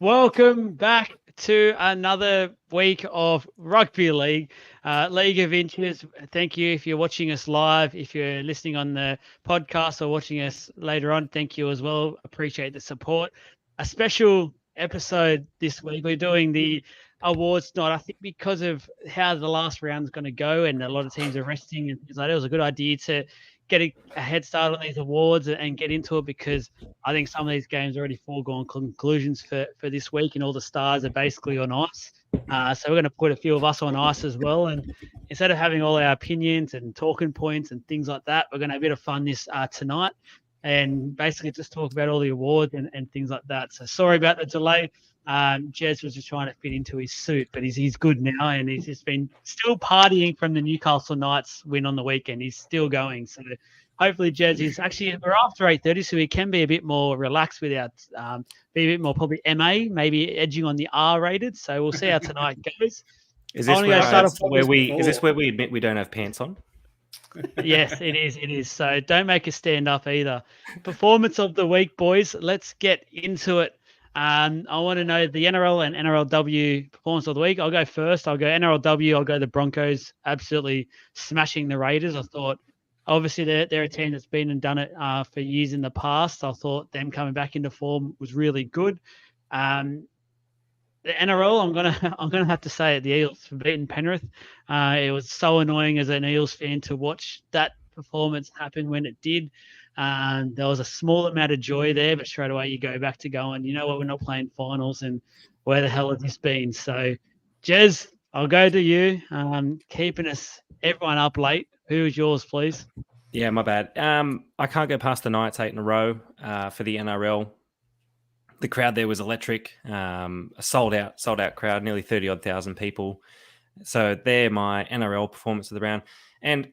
Welcome back to another week of Rugby League, League of Inches. Thank you if you're watching us live. If you're listening on the podcast or watching us later on, thank you as well. Appreciate the support. A special episode this week. We're doing the awards night. I think because of how the last round's going to go and a lot of teams are resting and things like that, it was a good idea to get a head start on these awards and get into it because I think some of these games are already foregone conclusions for this week, and all the stars are basically on ice. So we're going to put a few of us on ice as well. And instead of having all our opinions and talking points and things like that, we're going to have a bit of fun this tonight and basically just talk about all the awards and things like that. So sorry about the delay. Jez was just trying to fit into his suit, but he's good now, and he's just been still partying from the Newcastle Knights win on the weekend. He's still going. So hopefully Jez is actually, we're after 8:30, so he can be a bit more relaxed without be a bit more probably MA, maybe edging on the R rated. So we'll see how tonight goes. Is this where we admit we don't have pants on? Yes, it is. So don't make us stand up either. Performance of the week, boys. Let's get into it. I want to know the NRL and NRLW performance of the week. I'll go first. I'll go NRLW. I'll go the Broncos, absolutely smashing the Raiders. I thought, obviously, they're a team that's been and done it for years in the past. I thought them coming back into form was really good. The NRL, I'm gonna have to say it, the Eels for beating Penrith. It was so annoying as an Eels fan to watch that performance happen when it did. There was a small amount of joy there, but straight away you go back to going, you know what, we're not playing finals, and where the hell has this been? So, Jez, I'll go to you. Keeping everyone up late. Who is yours, please? Yeah, my bad. I can't go past the Knights 8 in a row for the NRL. The crowd there was electric. A sold out crowd, nearly 30-odd thousand people. So they're my NRL performance of the round. And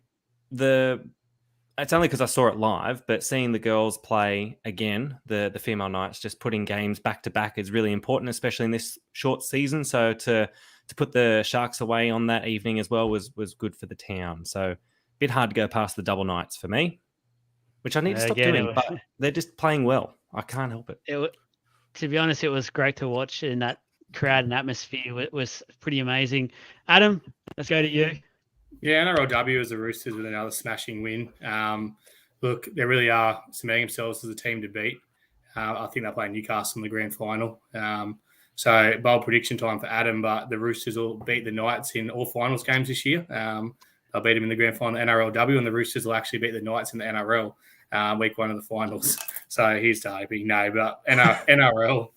it's only because I saw it live, but seeing the girls play again, the female Knights, just putting games back to back is really important, especially in this short season. So to put the Sharks away on that evening as well was good for the town. So a bit hard to go past the double Knights for me, which I need to stop doing, but they're just playing well. I can't help it. To be honest, it was great to watch, and that crowd and atmosphere was pretty amazing. Adam, let's go to you. Yeah, NRLW as the Roosters with another smashing win. Look, they really are cementing themselves as a team to beat. I think they're playing Newcastle in the grand final. So bold prediction time for Adam, but the Roosters will beat the Knights in all finals games this year. They'll beat them in the grand final NRLW, and the Roosters will actually beat the Knights in the NRL week one of the finals. So here's to hoping. No, but NRL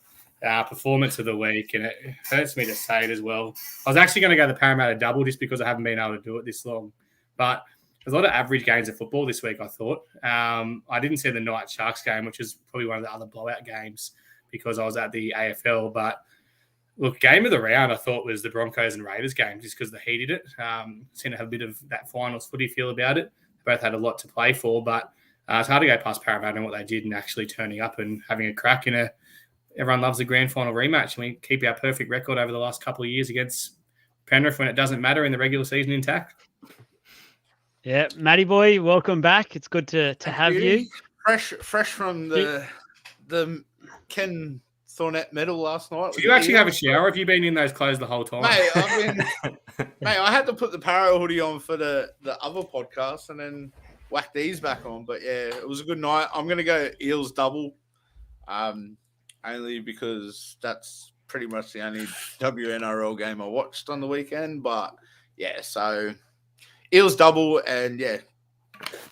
performance of the week, and it hurts me to say it as well. I was actually going to go the Parramatta double just because I haven't been able to do it this long. But there's a lot of average games of football this week, I thought. I didn't see the Knights Sharks game, which is probably one of the other blowout games because I was at the AFL. But look, game of the round I thought was the Broncos and Raiders game just because the Heat did it. Seemed to have a bit of that finals footy feel about it. They both had a lot to play for, but it's hard to go past Parramatta and what they did and actually turning up and having a crack in everyone loves a grand final rematch. And we keep our perfect record over the last couple of years against Penrith when it doesn't matter in the regular season intact. Yeah, Matty boy, welcome back. It's good to have you. Fresh from the Ken Thornett medal last night. Did you actually have a shower? Have you been in those clothes the whole time? Mate, I had to put the Parra hoodie on for the other podcast and then whack these back on. But yeah, it was a good night. I'm going to go Eels double. Only because that's pretty much the only WNRL game I watched on the weekend. But, yeah, so Eels double and, yeah,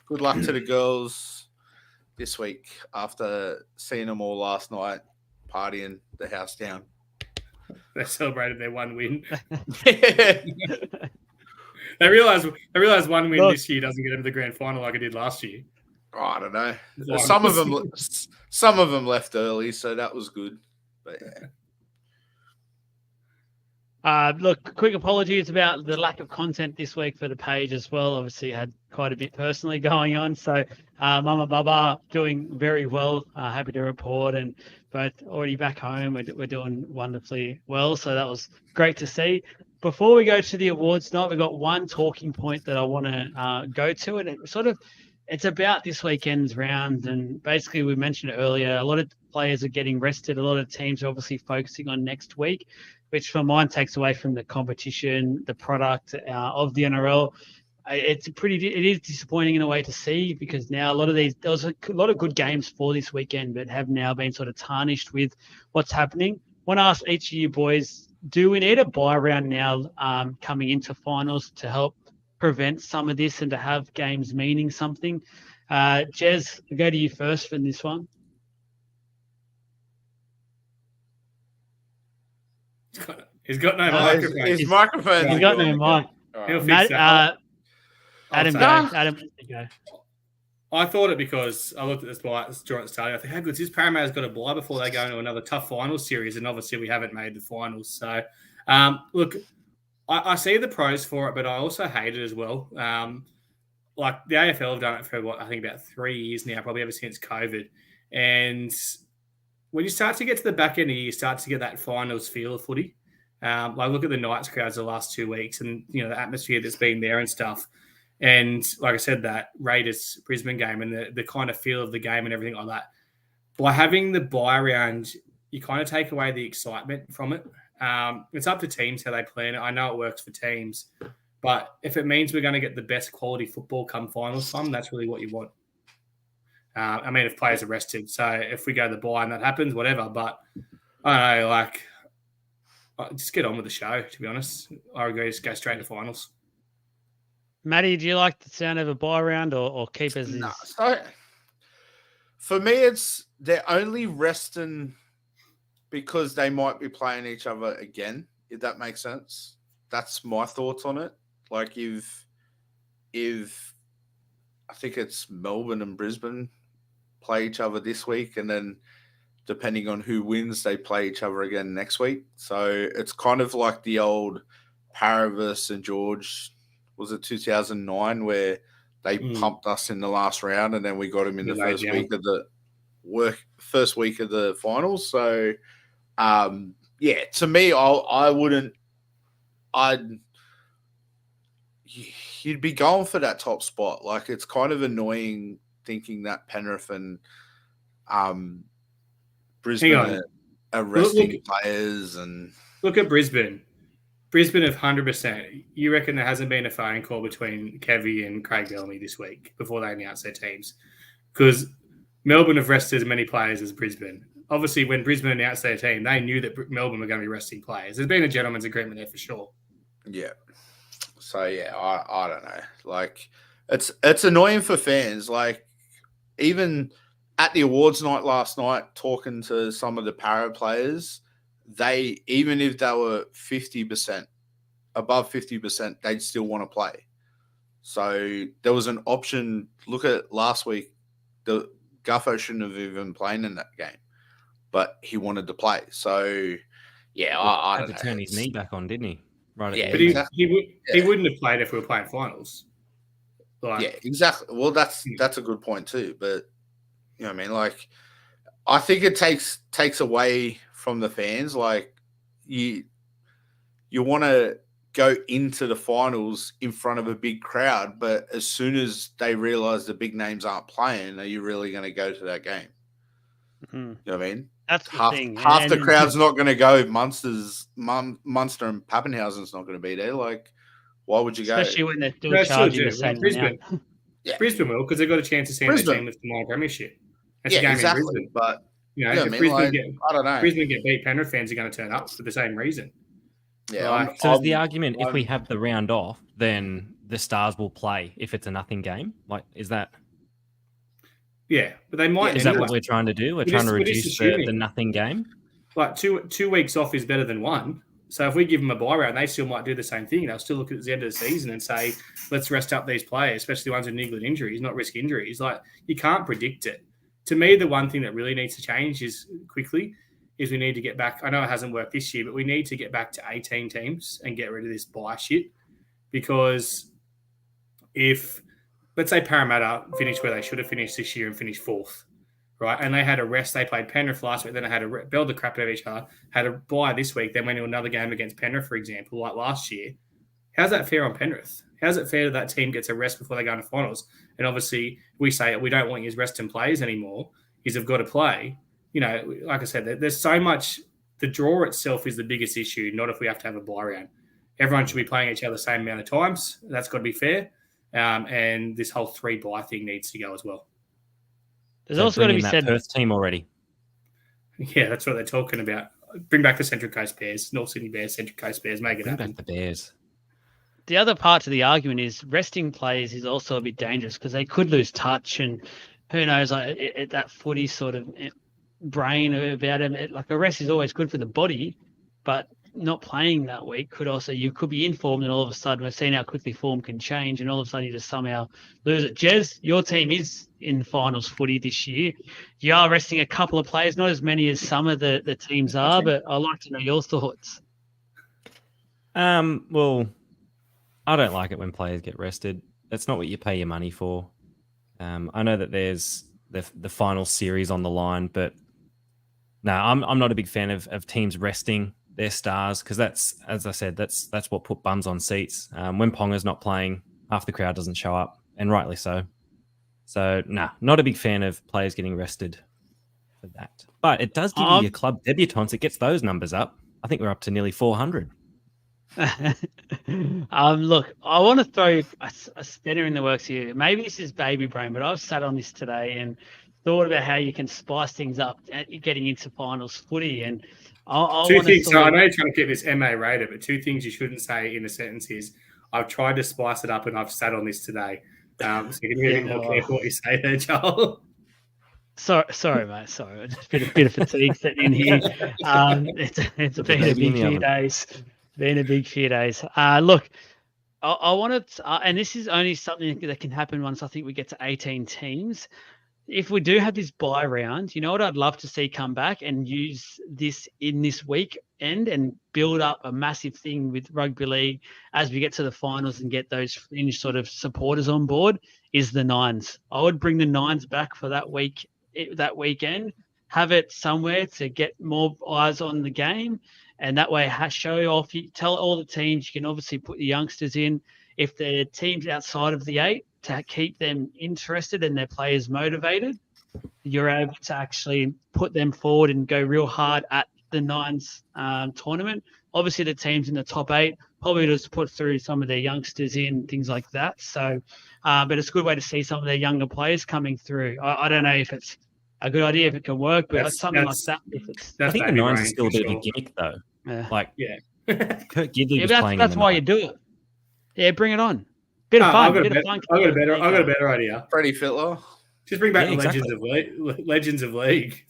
good luck to the girls this week after seeing them all last night partying the house down. They celebrated their one win. They realised one win this year doesn't get them to the grand final like it did last year. Oh, I don't know. Some of them left early, so that was good. But yeah. Look, quick apologies about the lack of content this week for the page as well. Obviously, had quite a bit personally going on. So, Mama Baba doing very well. Happy to report, and both already back home. We're doing wonderfully well. So that was great to see. Before we go to the awards night, we've got one talking point that I want to go to, and it sort of it's about this weekend's round, and basically we mentioned it earlier. A lot of players are getting rested. A lot of teams are obviously focusing on next week, which for mine takes away from the competition, the product of the NRL. It is disappointing in a way to see, because now there was a lot of good games for this weekend, but have now been sort of tarnished with what's happening. I want to ask each of you boys, do we need a bye round now coming into finals to help prevent some of this and to have games meaning something? Jez, I'll go to you first for this one. He's got no microphone. His microphone. He's got no mic. He'll fix that. Adam, say- go. Adam, go. I thought it because I looked at this bye during the start. I think, how good is this? Parramatta's got a bye before they go into another tough final series, and obviously we haven't made the finals. So, look, I see the pros for it, but I also hate it as well. Like the AFL have done it for I think about 3 years now, probably ever since COVID. And when you start to get to the back end of the year, you start to get that finals feel of footy. Like look at the Knights crowds the last 2 weeks, and the atmosphere that's been there and stuff. And like I said, that Raiders Brisbane game and the kind of feel of the game and everything like that. By having the bye round, you kind of take away the excitement from it. It's up to teams how they plan it. I know it works for teams, but if it means we're going to get the best quality football come finals time, that's really what you want. I mean, if players are rested, so if we go the bye and that happens, whatever. But I don't know, just get on with the show. To be honest, I agree. Just go straight to finals. Matty, do you like the sound of a bye round or keep as is? No. So for me, it's they're only resting because they might be playing each other again, if that makes sense. That's my thoughts on it. Like if I think it's Melbourne and Brisbane play each other this week, and then depending on who wins, they play each other again next week. So it's kind of like the old Para versus St. George, was it 2009, where they pumped us in the last round, and then we got them in the first week of the finals. So, yeah, to me, you'd be going for that top spot. Like, it's kind of annoying thinking that Penrith and Brisbane are resting players. And look at Brisbane. Brisbane of 100%. You reckon there hasn't been a phone call between Kevy and Craig Bellamy this week before they announced their teams? Because Melbourne have rested as many players as Brisbane. Obviously, when Brisbane announced their team, they knew that Melbourne were going to be resting players. There's been a gentleman's agreement there for sure. Yeah. So, yeah, I don't know. Like, it's annoying for fans. Like, even at the awards night last night, talking to some of the para players, even if they were 50%, above 50%, they'd still want to play. So there was an option. Look at last week. The Guffo shouldn't have even played in that game, but he wanted to play. So, yeah, I don't know. Had to turn his knee back on, didn't he? Right. Yeah, but he wouldn't have played if we were playing finals. Like, yeah, exactly. Well, that's a good point too. But you know what I mean? Like, I think it takes away from the fans. Like, you want to go into the finals in front of a big crowd, but as soon as they realize the big names aren't playing, are you really going to go to that game? Mm-hmm. You know what I mean? That's the thing. Half the crowd's not going to go if Munster and Pappenhausen's not going to be there. Like, why would you go? Especially when they're still charging the same Brisbane. amount. Yeah. Brisbane will, because they've got a chance of seeing their team lift the minor premiership. That's a game exactly. in Brisbane. But if I don't know. Brisbane get beat, Penrith fans are going to turn up for the same reason. Yeah. So is the argument, if we have the round off, then the Stars will play if it's a nothing game? Like, is that? Yeah, but they might. Is that what we're trying to do? We're trying to reduce the nothing game. Like two weeks off is better than one. So if we give them a bye round, they still might do the same thing. They'll still look at the end of the season and say, let's rest up these players, especially ones with niggling injuries, not risk injuries. Like, you can't predict it. To me, the one thing that really needs to change is we need to get back. I know it hasn't worked this year, but we need to get back to 18 teams and get rid of this bye shit. Because if, let's say Parramatta finished where they should have finished this year and finished fourth, right? And they had a rest. They played Penrith last week. Then they had to belled the crap out of each other. Had a bye this week. Then went to another game against Penrith, for example, like last year. how's that fair on Penrith? How's it fair that team gets a rest before they go into finals? And obviously, we say we don't want you resting players anymore. You've got to play. You know, like I said, there's so much. The draw itself is the biggest issue, not if we have to have a bye round. Everyone should be playing each other the same amount of times. That's got to be fair. And this whole 3 bye thing needs to go as well. There's also got to be that said. Perth team already. Yeah, that's what they're talking about. Bring back the Central Coast Bears, North Sydney Bears, Central Coast Bears, make it Bring happen. back the Bears. The other part to the argument is resting players is also a bit dangerous because they could lose touch, and who knows, like that footy sort of brain about them. Like a rest is always good for the body, but not playing that week could also, you could be informed, and all of a sudden we've seen how quickly form can change, and all of a sudden you just somehow lose it. Jez, your team is in finals footy this year. You are resting a couple of players, not as many as some of the teams are, but I'd like to know your thoughts. Well, I don't like it when players get rested. That's not what you pay your money for. I know that there's the final series on the line, but no, I'm not a big fan of teams resting their stars because that's, as I said, that's what put bums on seats. When Ponga's not playing, half the crowd doesn't show up, and rightly so. So, not a big fan of players getting rested for that. But it does give you your club debutants. It gets those numbers up. I think we're up to nearly 400. Look, I want to throw a spanner in the works here. Maybe this is baby brain, but I've sat on this today and thought about how you can spice things up getting into finals footy. And two things. So I know you're trying to keep this MA rated, but 2 things you shouldn't say in a sentence is I've tried to spice it up and I've sat on this today. So you can be a bit more careful what you say there, Joel. Sorry, mate. Sorry, just a bit of fatigue setting in here. It's been a big few days. Been a big few days. Look, I wanted, and this is only something that can happen once I think we get to 18 teams. If we do have this bye round, you know what I'd love to see come back and use this in this weekend and build up a massive thing with rugby league as we get to the finals and get those fringe sort of supporters on board is the Nines. I would bring the Nines back for that weekend, have it somewhere to get more eyes on the game. And that way, show off. You tell all the teams you can obviously put the youngsters in. If the teams outside of the 8, to keep them interested and their players motivated, you're able to actually put them forward and go real hard at the Nines tournament. Obviously, the teams in the top 8 probably just put through some of their youngsters in, things like that. So, but it's a good way to see some of their younger players coming through. I don't know if it's a good idea, if it can work, but something like that. I think the Nines is still a bit of a gimmick, though. Kurt Gidley was playing. That's why you do it. Yeah, bring it on. Bit of fun. I've got a better idea. Freddie Fittler. Just bring back the Legends of League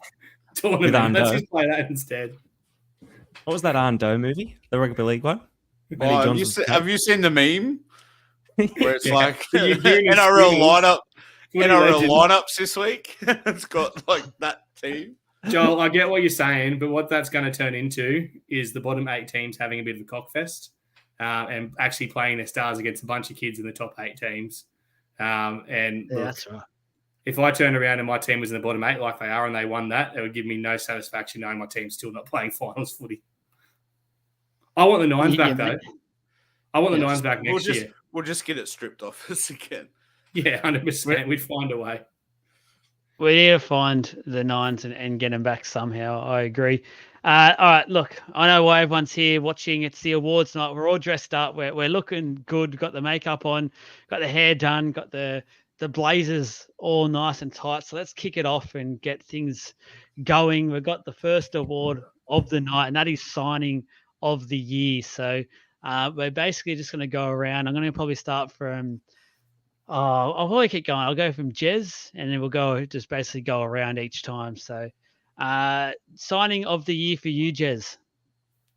tournament. Let's just play that instead. What was that Arndo movie? The rugby league one? Have you seen the meme where it's like NRL lineups this week? It's got like that team. Joel, I get what you're saying, but what that's going to turn into is the bottom 8 teams having a bit of a cockfest and actually playing their stars against a bunch of kids in the top 8 teams. That's right. If I turned around and my team was in the bottom 8 like they are and they won that, it would give me no satisfaction knowing my team's still not playing finals footy. I want the Nines back, though. I want the Nines back next year. We'll just get it stripped off us again. Yeah, 100%. We'd find a way. We need to find the Nines and get them back somehow. I agree. All right, look, I know why everyone's here watching. It's the awards night. We're all dressed up. We're looking good. Got the makeup on. Got the hair done. Got the blazers all nice and tight. So let's kick it off and get things going. We've got the first award of the night, and that is signing of the year. So we're basically just going to go around. I'm going to probably start from I'll probably keep going. I'll go from Jez, and then we'll just basically go around each time. So signing of the year for you, Jez.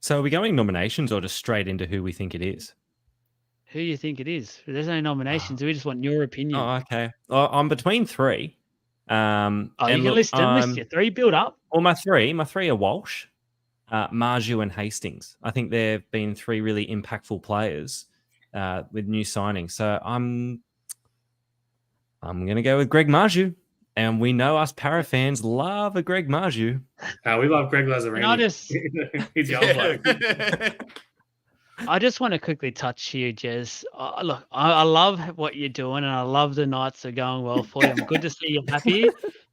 So are we going nominations or just straight into who we think it is? Who you think it is? There's no nominations. We just want your opinion. Oh, okay. I'm between 3. You can list your 3, build up. Well, my three are Walsh, Marju and Hastings. I think they've been 3 really impactful players with new signings. So I'm going to go with Greg Marju. And we know us Para fans love a Greg Marju. We love Greg Lazzarini. He's the old bloke. I just want to quickly touch here, Jez. Look, I love what you're doing, and I love the Knights are going well for you. I'm good to see you happy.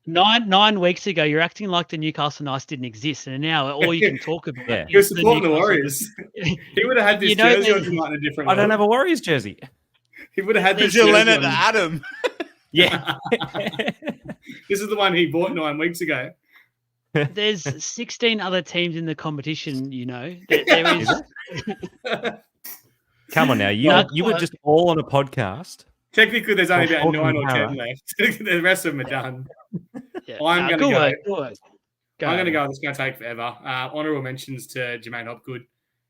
9 weeks ago, you're acting like the Newcastle Knights didn't exist, and now all you can talk about Yeah. He was is the supporting the Newcastle. Warriors. He would have had this You know jersey on that- tonight in a different I don't world. have a Warriors jersey. He would have had this Did you lend jersey it to on. Adam? Yeah. This is the one he bought 9 weeks ago. There's 16 other teams in the competition. You know, there is. Come on now. You were just all on a podcast. Technically, there's only about Talking 9 or power. 10 left. The rest of them are done. Yeah. I'm gonna good go. work, good work. I'm going to go. It's going to take forever. Honourable mentions to Jermaine Hopgood.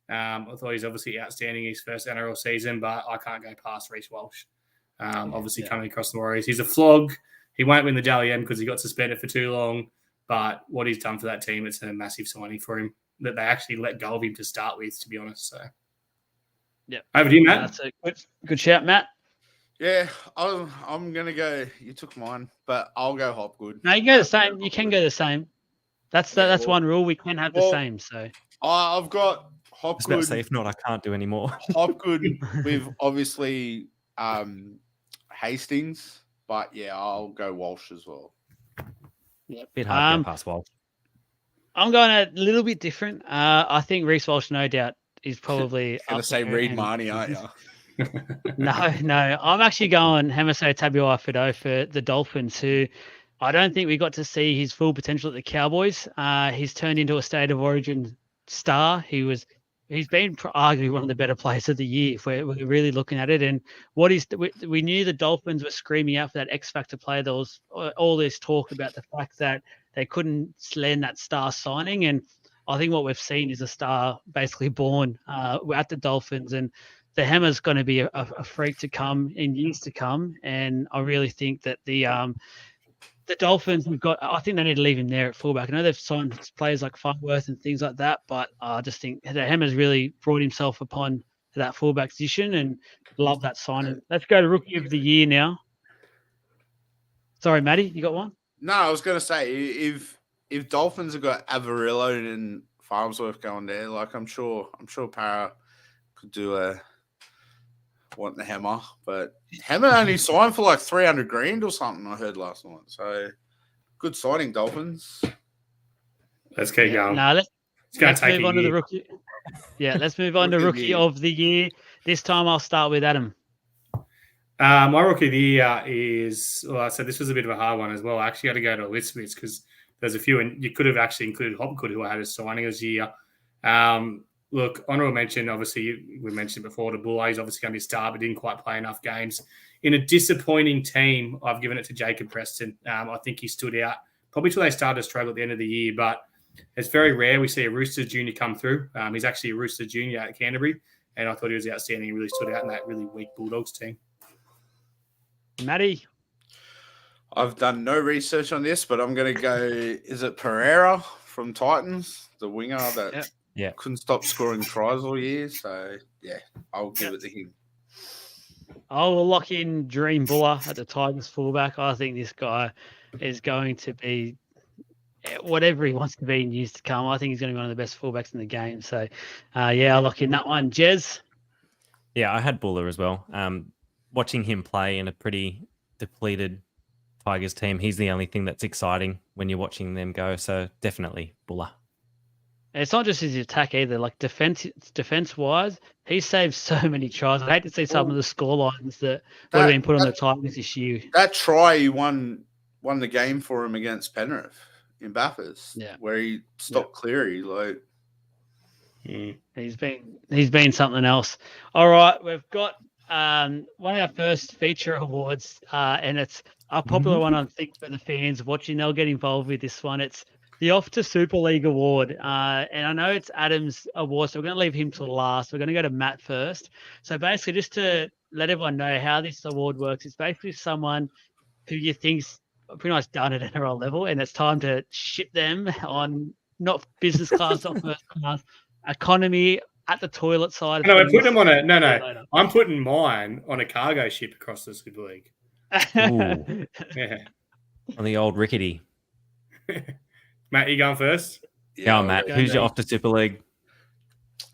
I thought he's obviously outstanding his first NRL season, but I can't go past Reece Walsh. Obviously coming across the Warriors. He's a flog. He won't win the Dally M because he got suspended for too long. But what he's done for that team, it's a massive signing for him that they actually let go of him to start with, to be honest. So, yeah. Over to you, Matt. That's a good shout, Matt. Yeah, I'm going to go. You took mine, but I'll go Hopgood. No, you can go the same. You can go the same. That's one rule. We can have the well, same. So I've got I was about to Hopgood. say, if not, I can't do any more. Hopgood with obviously Hastings, but yeah, I'll go Walsh as well. Bit hard to get past Walsh. I'm going a little bit different. I think Reece Walsh, no doubt, is probably Going up to say there Reed and- Marnie, aren't you? No. I'm actually going Hamiso Tabuai-Fidow for the Dolphins, who I don't think we got to see his full potential at the Cowboys. He's turned into a State of Origin star. He's been arguably one of the better players of the year if we're really looking at it. And we knew the Dolphins were screaming out for that X Factor player. There was all this talk about the fact that they couldn't land that star signing. And I think what we've seen is a star basically born at the Dolphins. And the Hammer's going to be a freak to come in years to come. And I really think that the Dolphins I think they need to leave him there at fullback. I know they've signed players like Farnworth and things like that, but I just think the Hammer's really brought himself upon that fullback position and love that signing. Let's go to Rookie of the Year now. Sorry, Matty, you got one? No, I was going to say if Dolphins have got Avarillo and Farnsworth going there, like I'm sure Para could do want the Hammer, but Hammer only signed for like 300 grand or something. I heard last night. So good signing, Dolphins. Let's keep going. No, It's going let's to take move on to the rookie. Yeah, let's move on to Rookie of the Year. This time I'll start with Adam. My Rookie of the Year is, well, I said this was a bit of a hard one as well. I actually had to go to a list of this because there's a few, and you could have actually included Hopgood, who I had as signing this year. Look, honourable mention, obviously, we mentioned before, the Bull, he's obviously going to be a star, but didn't quite play enough games. In a disappointing team, I've given it to Jacob Preston. I think he stood out, probably till they started to struggle at the end of the year, but it's very rare we see a Roosters junior come through. He's actually a Roosters junior at Canterbury, and I thought he was outstanding. He really stood out in that really weak Bulldogs team. Matty. I've done no research on this, but I'm going to go, is it Pereira from Titans, the winger that couldn't stop scoring tries all year? So, yeah, I'll give it to him. I'll lock in Dream Buller at the Tigers fullback. I think this guy is going to be whatever he wants to be in years to come. I think he's going to be one of the best fullbacks in the game. So, I'll lock in that one. Jez? Yeah, I had Buller as well. Watching him play in a pretty depleted Tigers team, he's the only thing that's exciting when you're watching them go. So definitely Buller. It's not just his attack either. Like defense-wise, he saved so many tries. I hate to see some of the scorelines that would have been put on the Tigers this year. That try he won the game for him against Penrith in Bathurst, where he stopped Cleary. Like, he's been something else. All right, we've got one of our first feature awards, and it's a popular one, I think, for the fans watching. They'll get involved with this one. It's the Off to Super League award. And I know it's Adam's award, so we're going to leave him to last. We're going to go to Matt first. So basically, just to let everyone know how this award works, it's basically someone who you think's pretty much done at NRL level, and it's time to ship them on not business class, not first class, economy, at the toilet side. No, we're putting them on I'm putting mine on a cargo ship across the Super League. Ooh. Yeah. On the old rickety. Matt, you going first? Yeah, Matt. Who's your Off to Super League?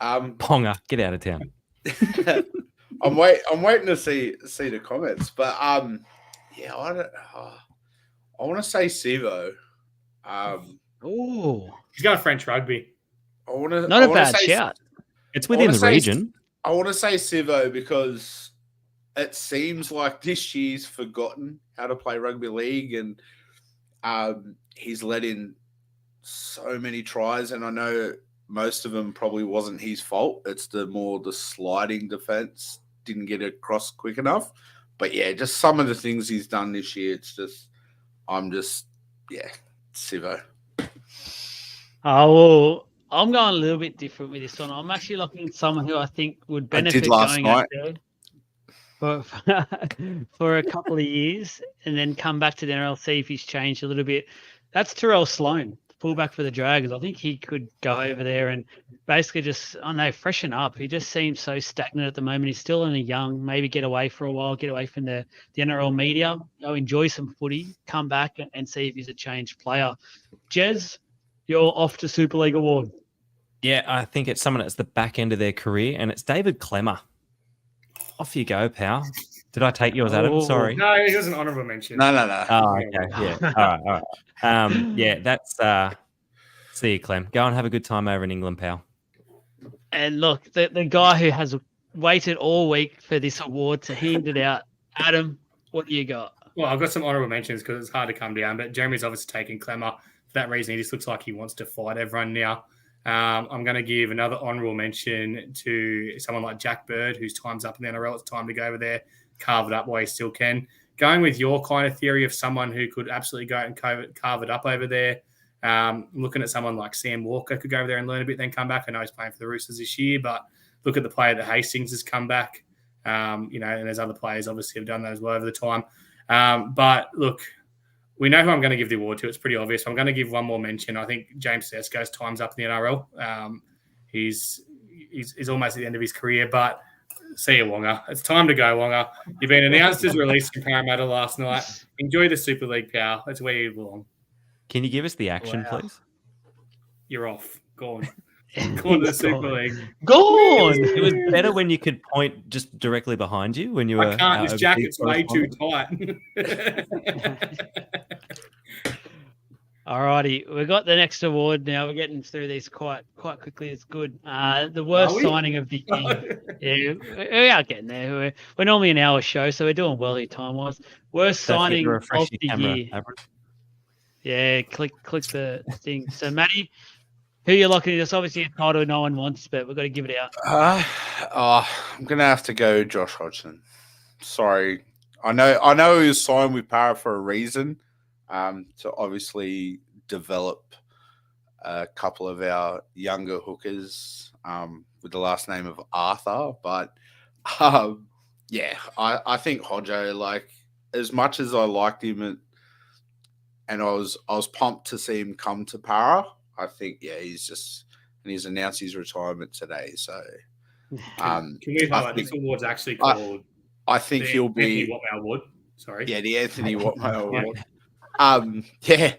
Ponga, get out of town. I'm waiting to see the comments, but yeah, I want to say Sivo. Ooh, He's got French rugby. not a bad shout. It's within the region. I want to say Sivo because it seems like this year's forgotten how to play rugby league, and he's let in so many tries, and I know most of them probably wasn't his fault. It's the sliding defense didn't get across quick enough. But yeah, just some of the things he's done this year. It's just, Sivo. Oh, well, I'm going a little bit different with this one. I'm actually looking at someone who I think would benefit going out there for a couple of years and then come back to the NRL, see if he's changed a little bit. That's Terrell Sloan, fullback for the Dragons. I think he could go over there and basically just, freshen up. He just seems so stagnant at the moment. He's still only young. Maybe get away for a while, get away from the NRL media, go enjoy some footy, come back and see if he's a changed player. Jez, you're off to Super League Award. Yeah, I think it's someone that's the back end of their career, and it's David Clemmer. Off you go, pal. Did I take yours, Adam? Sorry. No, he was an honourable mention. No. Oh, okay. Yeah. All right. Yeah, that's see you, Clem. Go and have a good time over in England, pal. And look, the guy who has waited all week for this award to hand it out, Adam, what do you got? Well, I've got some honourable mentions because it's hard to come down, but Jeremy's obviously taking Clemmer. For that reason, he just looks like he wants to fight everyone now. I'm going to give another honourable mention to someone like Jack Bird, whose time's up in the NRL. It's time to go over there, carve it up while he still can. Going with your kind of theory of someone who could absolutely go out and carve it up over there. Looking at someone like Sam Walker could go over there and learn a bit, then come back. I know he's playing for the Roosters this year, but look at the player that Hastings has come back. And there's other players obviously have done that as well over the time. But look, we know who I'm going to give the award to. It's pretty obvious. I'm going to give one more mention. I think James Sesko's time's up in the NRL. He's almost at the end of his career, but see you, Wonga. It's time to go, Wonga. You've been announced as released from Parramatta last night. Enjoy the Super League, pal. That's where you belong. Can you give us the action, please? You're off. Gone. Gone to the Super League. Gone! It was better when you could point just directly behind you when you were. I can't. This jacket's way too tight. Alrighty, we've got the next award now. We're getting through these quite quickly. It's good. The worst signing of the year. Yeah, we are getting there. We're normally an hour show, so we're doing well here time-wise. Worst signing of the year. Average. Yeah, click the thing. So, Matty, who are you locking in? It's obviously a title no one wants, but we've got to give it out. I'm going to have to go Josh Hodgson. Sorry. I know he was signed with Para for a reason, to obviously develop a couple of our younger hookers with the last name of Arthur. But, I think Hodjo, like, as much as I liked him and I was pumped to see him come to Para, I think, he's announced his retirement today. So, can we highlight this award's actually called? I think he'll be Anthony Watmow Award. Sorry. Yeah, the Anthony Watmow Award.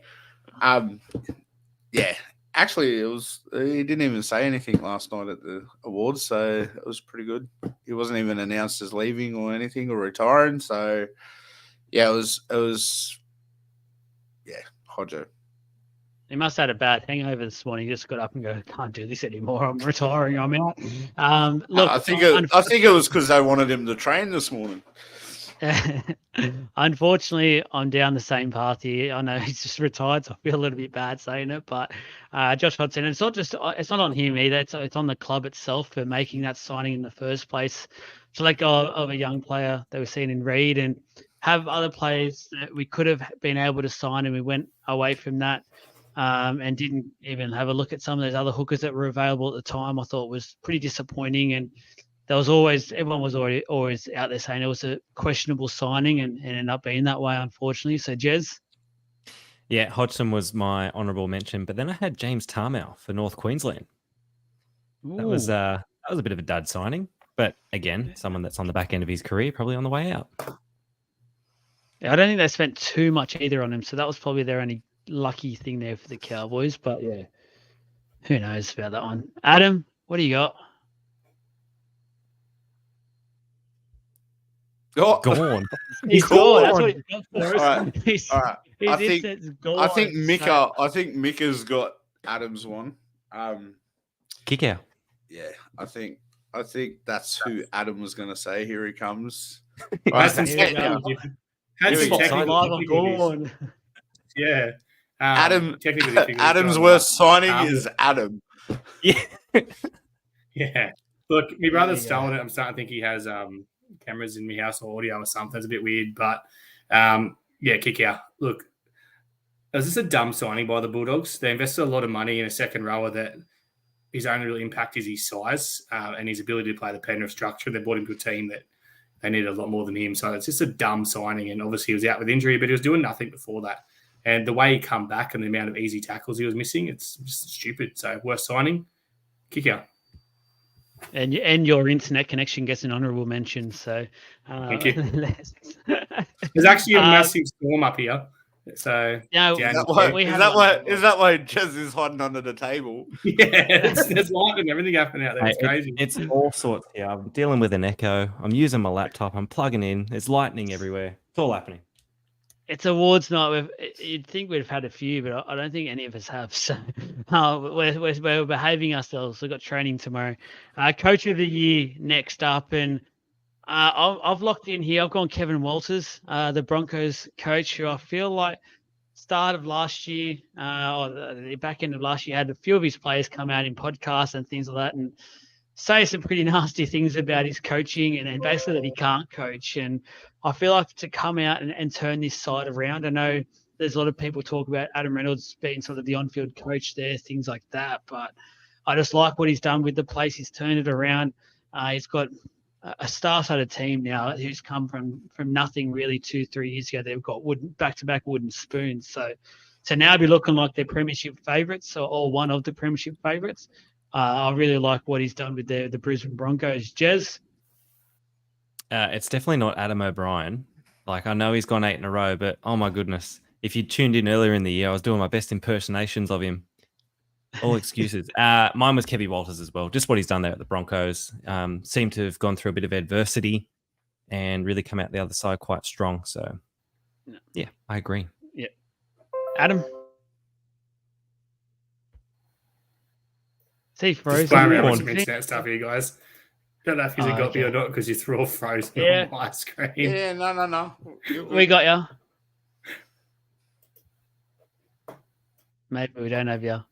Actually, it was. He didn't even say anything last night at the awards, so it was pretty good. He wasn't even announced as leaving or anything or retiring. So, yeah, it was. Yeah, Hodjo. He must have had a bad hangover this morning. He just got up and go, can't do this anymore. I'm retiring. I'm out. Look, I think it was because they wanted him to train this morning. Unfortunately, I'm down the same path here. I know he's just retired, so I feel a little bit bad saying it. But Josh Hodgson, it's not on him either. It's on the club itself for making that signing in the first place to let go of a young player that we've seen in Reed and have other players that we could have been able to sign, and we went away from that. And didn't even have a look at some of those other hookers that were available at the time. I thought was pretty disappointing, and everyone was always out there saying it was a questionable signing, and ended up being that way, unfortunately. So, Jez? Yeah, Hodgson was my honourable mention, but then I had James Tarmow for North Queensland. Ooh. That was a bit of a dud signing, but again, someone that's on the back end of his career, probably on the way out. Yeah, I don't think they spent too much either on him, so that was probably their only lucky thing there for the Cowboys. But yeah, who knows about that one? Adam, What do you got? Oh, Gone. He's gone. That's what he's got for us. All right. His, all right. his I think internet's gone. I think so- Mika's got Adams one. Kick out. Yeah, I think that's who Adam was going to say. Here he comes. That's Here we technical go. difference. Had some Here we go. technical Live on difficulties. Gone. Yeah. Adam technical difficulties Adam's on worst that. signing is Adam. Yeah. Yeah. Look, my brother's Yeah. stolen it. I'm starting to think he has cameras in my house or audio or something. It's a bit weird, but yeah, kick out. Look, was this a dumb signing by the Bulldogs? They invested a lot of money in a second rower that his only real impact is his size and his ability to play the Penrith structure. They brought him to a team that they needed a lot more than him. So it's just a dumb signing. And obviously he was out with injury, but he was doing nothing before that. And the way he come back and the amount of easy tackles he was missing, it's just stupid. So worst signing, kick out. And your internet connection gets an honourable mention. So, Thank you. let's- There's actually a massive storm up here. So yeah, Yeah, Is that why? we Is have that one. why? Is that why Jez is hiding under the table? yeah, there's light and everything happening out there. It's Hey, crazy. It's all sorts here. I'm dealing with an echo. I'm using my laptop. I'm plugging in. There's lightning everywhere. It's all happening. It's awards night. You'd think we'd have had a few, but I don't think any of us have. So we're behaving ourselves. We've got training tomorrow. Coach of the year next up. And I've locked in here. I've gone Kevin Walters, the Broncos coach, who I feel like start of last year or the back end of last year had a few of his players come out in podcasts and things like that and say some pretty nasty things about his coaching and basically that he can't coach. And I feel like to come out and turn this side around, I know there's a lot of people talk about Adam Reynolds being sort of the on-field coach there, things like that. But I just like what he's done with the place. He's turned it around. He's got a star-studded team now who's come from nothing really 2-3 years ago. They've got back-to-back wooden spoons. So to now be looking like they're premiership favourites or one of the premiership favourites, I really like what he's done with the Brisbane Broncos. Jez? It's definitely not Adam O'Brien. Like, I know he's gone 8 in a row, but oh my goodness. If you tuned in earlier in the year, I was doing my best impersonations of him. All excuses. Mine was Kevin Walters as well. Just what he's done there at the Broncos. Seemed to have gone through a bit of adversity and really come out the other side quite strong. So, yeah, I agree. Yeah. Adam? See, frozen. Just playing around with on. some internet stuff here, guys. Don't know if you got okay. me or not because you're all frozen Yeah. on my screen. Yeah, no. We got you. Maybe we don't have you.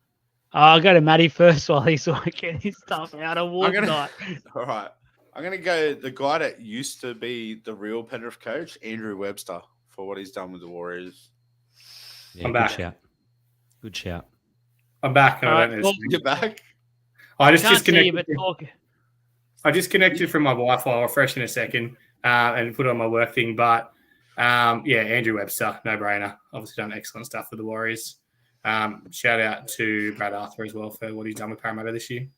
I'll go to Matty first while he's working his stuff out. Awards night. All right. I'm going to go the guy that used to be the real Penrith coach, Andrew Webster, for what he's done with the Warriors. Yeah, I'm good back. shout. Good shout. I'm back. And All I right, don't know. well, You're back? I just Can't see you, disconnected. but talk. I disconnected from my Wi-Fi. I'll refresh in a second and put on my work thing. But yeah, Andrew Webster, no brainer. Obviously done excellent stuff for the Warriors. Shout out to Brad Arthur as well for what he's done with Parramatta this year.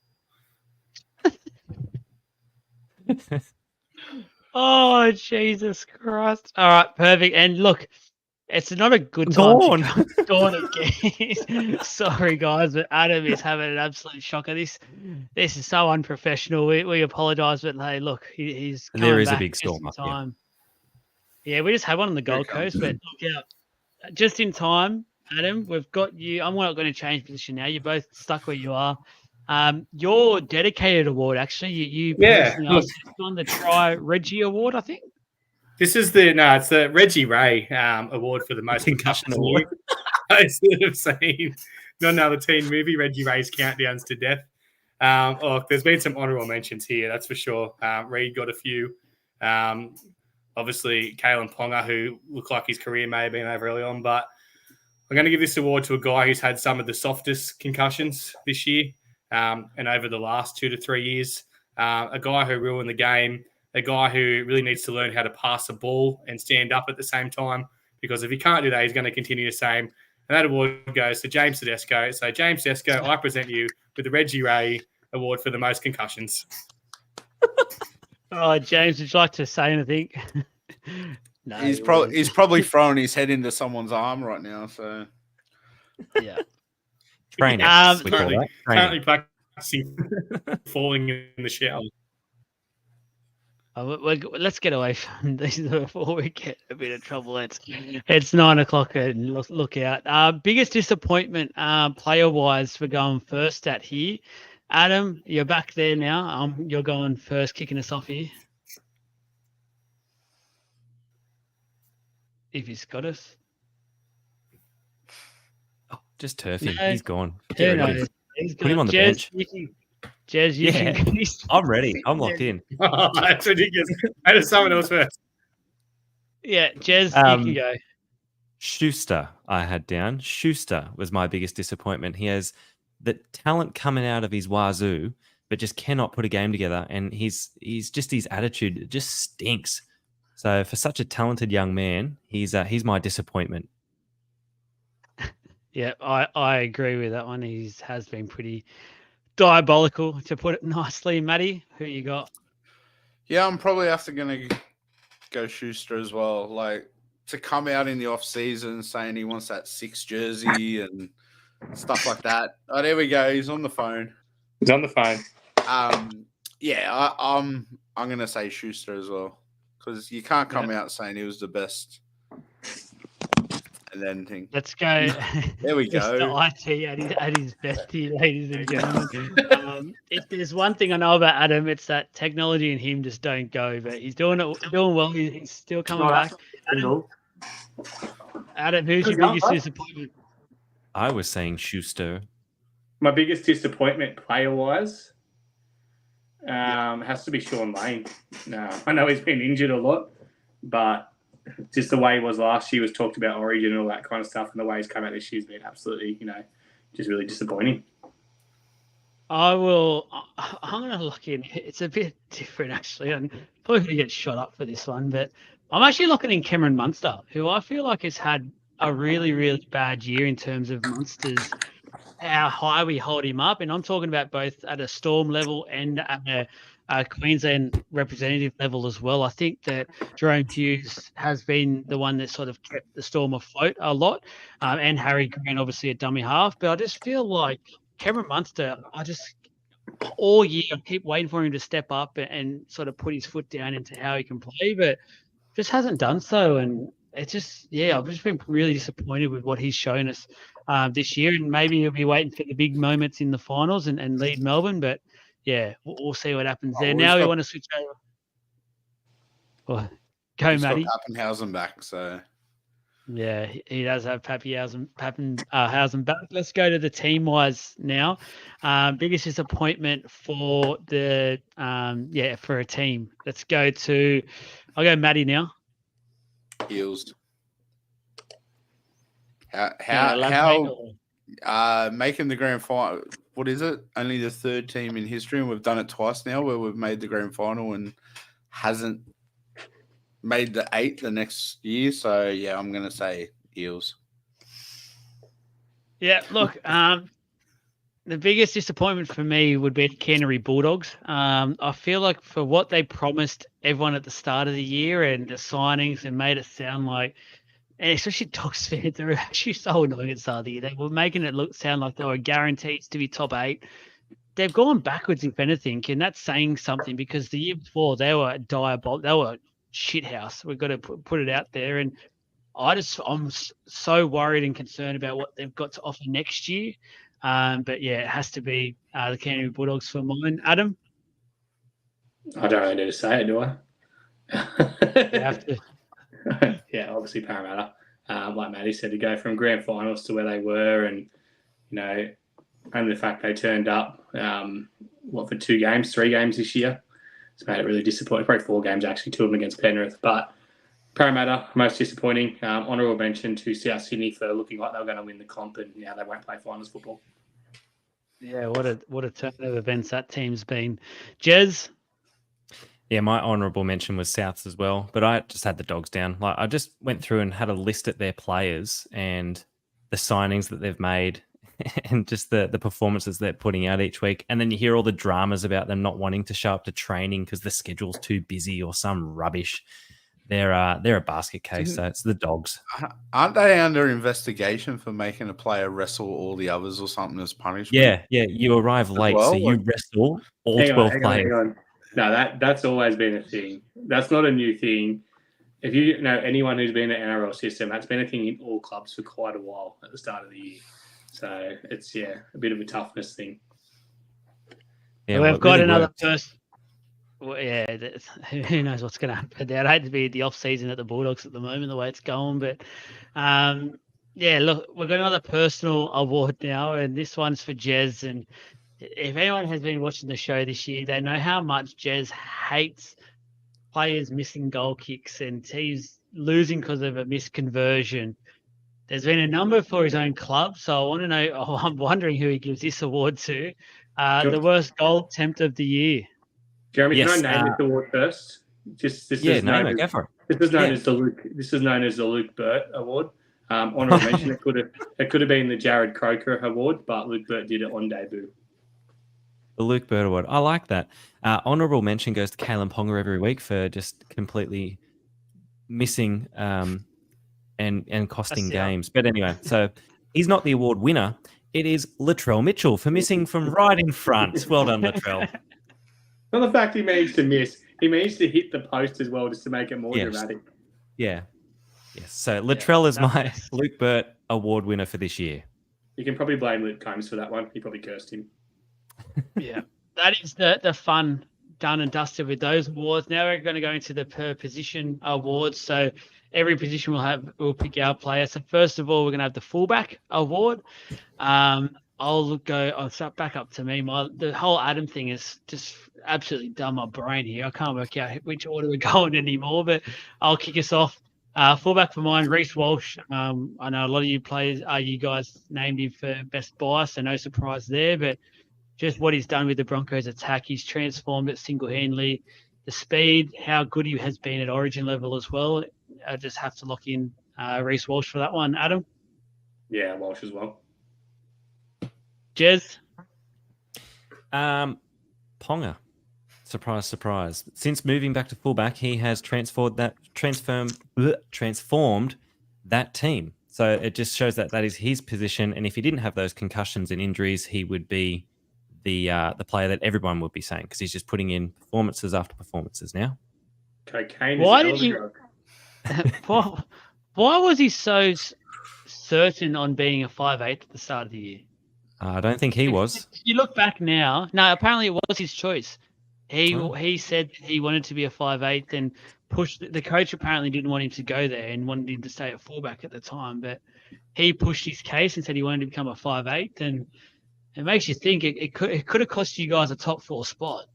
Oh, Jesus Christ. All right, perfect. And look, it's not a good time Dawn. to dawn again. Sorry, guys, but Adam is having an absolute shocker. This is so unprofessional. We apologise, but hey, look, he's There coming is a back big just storm in up here. time. Yeah, we just had one on the Gold Coast, but look out. Just in time, Adam, we've got you. I'm not going to change position now. You're both stuck where you are. Your dedicated award, actually, you personally look. asked on the Try Reggie Award, I think. This is it's the Reggie Ray award for the most Concussion concussion award. Those that have seen not another teen movie, Reggie Ray's Countdowns to Death. Look, there's been some honourable mentions here, that's for sure. Reed got a few. Obviously, Kalen Ponga, who looked like his career may have been over early on, but I'm going to give this award to a guy who's had some of the softest concussions this year and over the last 2 to 3 years. A guy who ruined the game, a guy who really needs to learn how to pass a ball and stand up at the same time, because if he can't do that, he's going to continue the same. And that award goes to James Tedesco. So, James Tedesco, I present you with the Reggie Ray Award for the most concussions. Oh, James, would you like to say anything? No, He's you probably wouldn't. he's probably throwing his head into someone's arm right now. So Yeah. Training. Um, we call Currently, that. Training. falling in the shower. Let's get away from these before we get a bit of trouble. It's 9:00 and look out. Biggest disappointment player wise for going first at here. Adam, you're back there now. You're going first, kicking us off here. If he's got us. Oh, just turf him. No. He's gone. Who knows? Put him on the bench. Jez, you can. I'm ready. I'm locked in. That's ridiculous. I just someone else first. Yeah, Jez, you can go. Schuster, I had down. Schuster was my biggest disappointment. He has the talent coming out of his wazoo, but just cannot put a game together. And he's just his attitude just stinks. So for such a talented young man, he's my disappointment. Yeah, I agree with that one. He has been pretty diabolical, to put it nicely. Matty, who you got? Yeah, I'm probably going to go Schuster as well. Like, to come out in the off season saying he wants that 6 jersey and stuff like that. Oh, there we go. He's on the phone. He's on the phone. Yeah, I'm going to say Schuster as well, because you can't come out saying he was the best. And then think, let's go. There we go. IT at his best here, ladies and gentlemen. If there's one thing I know about Adam, it's that technology and him just don't go. But he's doing well. He's still coming back. Adam, who's your biggest disappointment? I was saying Schuster. My biggest disappointment player-wise has to be Sean Lane. I know he's been injured a lot, but just the way he was last year, was talked about Origin and all that kind of stuff, and the way he's come out this year's been absolutely, just really disappointing. I'm going to look in. It's a bit different, actually. I'm probably going to get shot up for this one, but I'm actually looking in Cameron Munster, who I feel like has had a really, really bad year in terms of Munster's, how high we hold him up. And I'm talking about both at a Storm level and at a Queensland representative level as well. I think that Jerome Hughes has been the one that sort of kept the Storm afloat a lot, and Harry Grant, obviously a dummy half. But I just feel like Cameron Munster, all year I keep waiting for him to step up and sort of put his foot down into how he can play, but just hasn't done so. And it's just, I've just been really disappointed with what he's shown us this year. And maybe he'll be waiting for the big moments in the finals and lead Melbourne, but yeah, we'll see what happens there. Now we want to switch over. Well, go, Matty. Got Pappenhausen back, so yeah, he does have Pappenhausen back. Let's go to the team-wise now. Biggest disappointment for the for a team. Let's go to. I'll go Matty now. Eels. Making the grand final. What is it? Only the 3rd team in history, and we've done it twice now where we've made the grand final and hasn't made the 8 the next year. So, yeah, I'm going to say Eels. Yeah, look, the biggest disappointment for me would be the Canterbury Bulldogs. I feel like for what they promised everyone at the start of the year and the signings and made it sound like, and especially Dogs fans, they were actually so annoying at the start of the year. They were making it sound like they were guaranteed to be top 8. They've gone backwards, if anything, and that's saying something, because the year before they were diabolical. They were shithouse. We've got to put it out there. And I'm so worried and concerned about what they've got to offer next year. But yeah, it has to be the Canterbury Bulldogs for mine. Adam? I don't really need to say it, do I? You have to. Yeah, obviously Parramatta. Like Matty said, to go from grand finals to where they were, and only the fact they turned up, for 3 games this year, it's made it really disappointing. Probably 4 games actually, 2 of them against Penrith. But Parramatta, most disappointing. Honourable mention to South Sydney for looking like they were going to win the comp, and now they won't play finals football. Yeah, what a turn of events that team's been. Jez? Yeah, my honourable mention was Souths as well, but I just had the Dogs down. Like, I just went through and had a list at their players and the signings that they've made and just the performances they're putting out each week. And then you hear all the dramas about them not wanting to show up to training because the schedule's too busy or some rubbish. they're a basket case. So it's the Dogs. Aren't they under investigation for making a player wrestle all the others or something as punishment? Yeah. You arrive late, so you wrestle all 12 players. Hang on. No, that's always been a thing. That's not a new thing. If you know anyone who's been in the NRL system, that's been a thing in all clubs for quite a while at the start of the year. So it's a bit of a toughness thing. Yeah, we've got another person. Well, who knows what's going to happen there? I'd hate to be the off season at the Bulldogs at the moment, the way it's going. But look, we've got another personal award now, and this one's for Jez. And if anyone has been watching the show this year, they know how much Jez hates players missing goal kicks and teams losing because of a missed conversion. There's been a number for his own club, so I want to know. I'm wondering who he gives this award to. The worst goal attempt of the year. Jeremy, can I name this award first? Go for it. This is known as the Luke. This is known as the Luke Burt Award. Honorable mention. It could have been the Jared Croker Award, but Luke Burt did it on debut. The Luke Burt Award. I like that. Honourable mention goes to Kalen Ponga every week for just completely missing and costing games. But anyway, so he's not the award winner. It is Latrell Mitchell for missing from right in front. Well done, Latrell. Not the fact he managed to miss. He managed to hit the post as well just to make it more dramatic. Yeah. Yes. So Latrell is my Luke Burt Award winner for this year. You can probably blame Luke Combs for that one. He probably cursed him. Yeah, that is the fun done and dusted with those awards. Now we're going to go into the per position awards. So every position we'll pick our player. So first of all, we're going to have the fullback award. I'll start back up to me. The whole Adam thing is just absolutely done my brain here. I can't work out which order we're going anymore, but I'll kick us off. Fullback for mine, Reece Walsh. I know a lot of you guys named him for best buy, so no surprise there, but just what he's done with the Broncos attack. He's transformed it single-handedly. The speed, how good he has been at origin level as well. I just have to lock in Reece Walsh for that one. Adam? Yeah, Walsh as well. Jez? Ponga. Surprise, surprise. Since moving back to fullback, he has transformed that team. So it just shows that is his position. And if he didn't have those concussions and injuries, he would be the player that everyone would be saying, because he's just putting in performances after performances now. Cocaine. Why was he so certain on being a 5'8" at the start of the year? I don't think he was. If you look back now, no, apparently it was his choice. He said he wanted to be a 5'8" and pushed. The coach apparently didn't want him to go there and wanted him to stay at fullback at the time, but he pushed his case and said he wanted to become a 5'8", and it makes you think it could have cost you guys a top 4 spot.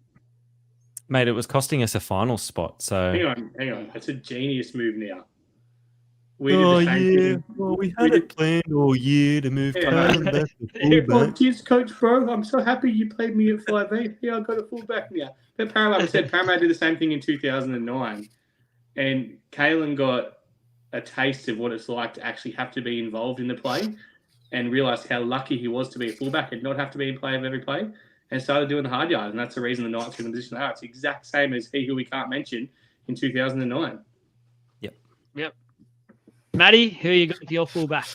Mate, it was costing us a final spot. So hang on. That's a genius move now. We did the same thing. Well, we had it planned all year to move Kalen back to fullback. Cheers, Coach Bro. I'm so happy you played me at 5'8". Yeah, I got a fullback now. But Paramount did the same thing in 2009. And Kalen got a taste of what it's like to actually have to be involved in the play and realised how lucky he was to be a fullback and not have to be in play of every play, and started doing the hard yards. And that's the reason the Knights are in the position they are. It's the exact same as he who we can't mention in 2009. Yep. Matty, who you got with your fullback?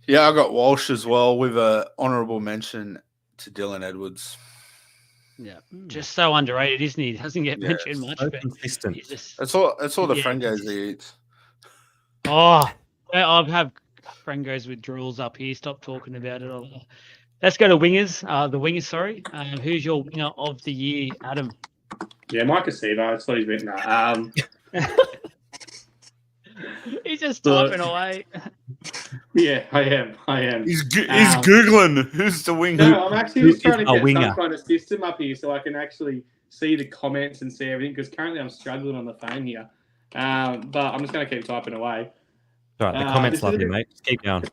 Yeah, I got Walsh as well with an honourable mention to Dylan Edwards. Yeah, just so underrated, isn't he? Doesn't get mentioned much. So but consistent. That's all the Frangos he eats. Oh, I'll have Frangos with drools up here. Stop talking about it. Let's go to wingers. The wingers, sorry. Who's your winger of the year, Adam? Yeah, Mike Acevo. I thought he's been He's just typing away. Yeah, I am. He's Googling who's the winger. No, I'm actually just trying to get some kind of system up here so I can actually see the comments and see everything, because currently I'm struggling on the phone here. But I'm just going to keep typing away. All right, the comments love you, mate. Just keep going.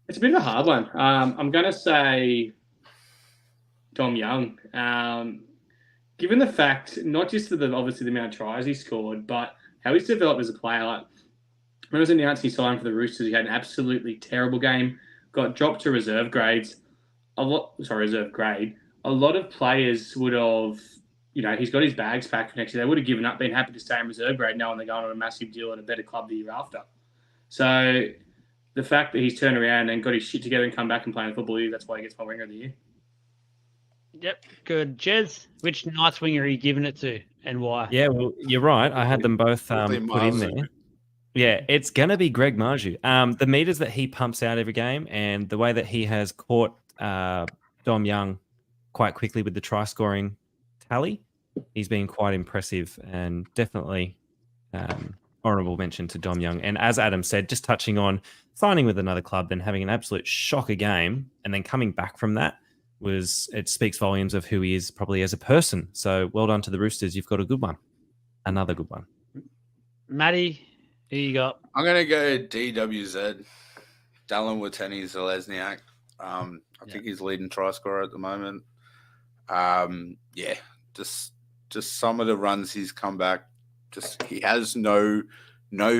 It's a bit of a hard one. I'm going to say Dom Young. Given the fact, not just for obviously the amount of tries he scored, but how he's developed as a player. Like, when it was announced he signed for the Roosters, he had an absolutely terrible game, got dropped to reserve grade. A lot of players would have he's got his bags packed for next year. They would have given up, been happy to stay in reserve grade, knowing they're going on a massive deal at a better club the year after. So the fact that he's turned around and got his shit together and come back and play in the Football League, that's why he gets my winger of the year. Yep, good. Jez, which Knights winger are you giving it to and why? Yeah, well, you're right. I had them both put in there. Yeah, it's going to be Greg Marju. The meters that he pumps out every game and the way that he has caught Dom Young quite quickly with the try-scoring tally, he's been quite impressive and definitely honourable mention to Dom Young. And as Adam said, just touching on signing with another club, then having an absolute shocker game and then coming back from that, it speaks volumes of who he is probably as a person. So well done to the Roosters. You've got a good one. Another good one. Matty, who you got? I'm going to go DWZ, Dallin Watene-Zelezniak. I think he's leading try scorer at the moment. Just some of the runs he's come back, he has no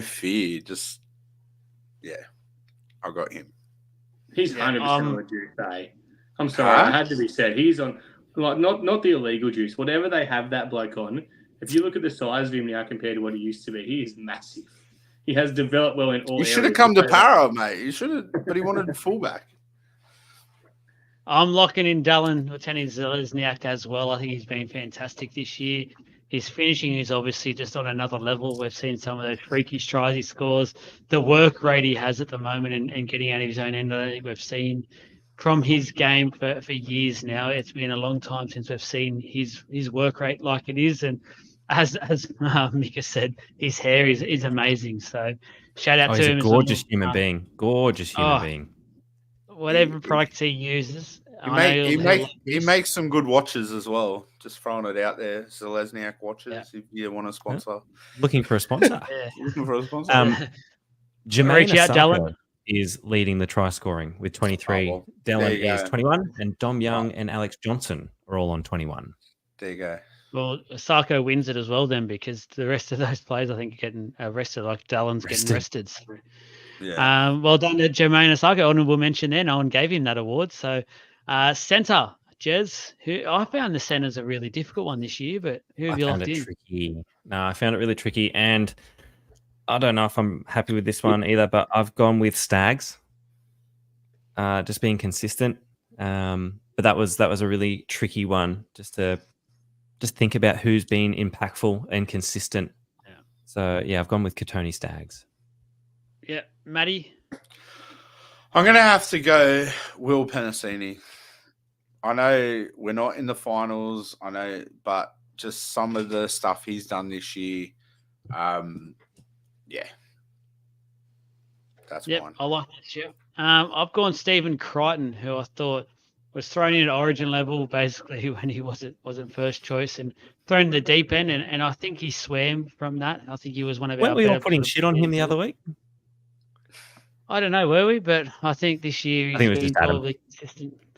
fear. I got him. He's 100% on the juice, eh? I'm sorry, it had to be said. He's on, like, not the illegal juice. Whatever they have that bloke on, if you look at the size of him now compared to what he used to be, he is massive. He has developed well in all areas. You should have come to Para, mate. You should have, but he wanted a fullback. I'm locking in Dallin Watene-Zelezniak as well. I think he's been fantastic this year. His finishing is obviously just on another level. We've seen some of those freakish tries he scores. The work rate he has at the moment and getting out of his own end, I think we've seen from his game for years now. It's been a long time since we've seen his work rate like it is. And as Mika said, his hair is amazing. So shout out to him. He's a gorgeous human being. Gorgeous human being. Whatever products he uses. He makes some good watches as well. Just throwing it out there. Zelezniak watches, if you want a sponsor. Looking for a sponsor. Looking for a sponsor. Jermaine Asako is leading the try scoring with 23. Dallin is 21, and Dom Young and Alex Johnson are all on 21. There you go. Well, Asako wins it as well then, because the rest of those players, I think, are getting arrested. Like Dallin's getting arrested. So. Yeah. Well done to Jermaine Asako. Honourable mention there. No one gave him that award. So, centre, Jez, who I found the centre's a really difficult one this year, but who have you locked in? Tricky. No, I found it really tricky, and I don't know if I'm happy with this one either, but I've gone with Stags. Just being consistent. But that was a really tricky one just to think about who's been impactful and consistent. Yeah. So I've gone with Katoni Stags. Yeah, Matty? I'm going to have to go Will Penasini. I know we're not in the finals, but just some of the stuff he's done this year, that's one. I like that, yeah. I've gone Stephen Crichton, who I thought was thrown in at Origin level basically when he wasn't first choice and thrown in the deep end, and I think he swam from that. I think he was one of our Weren't we all putting shit on him the other week? I don't know, were we? But I think this year he's been probably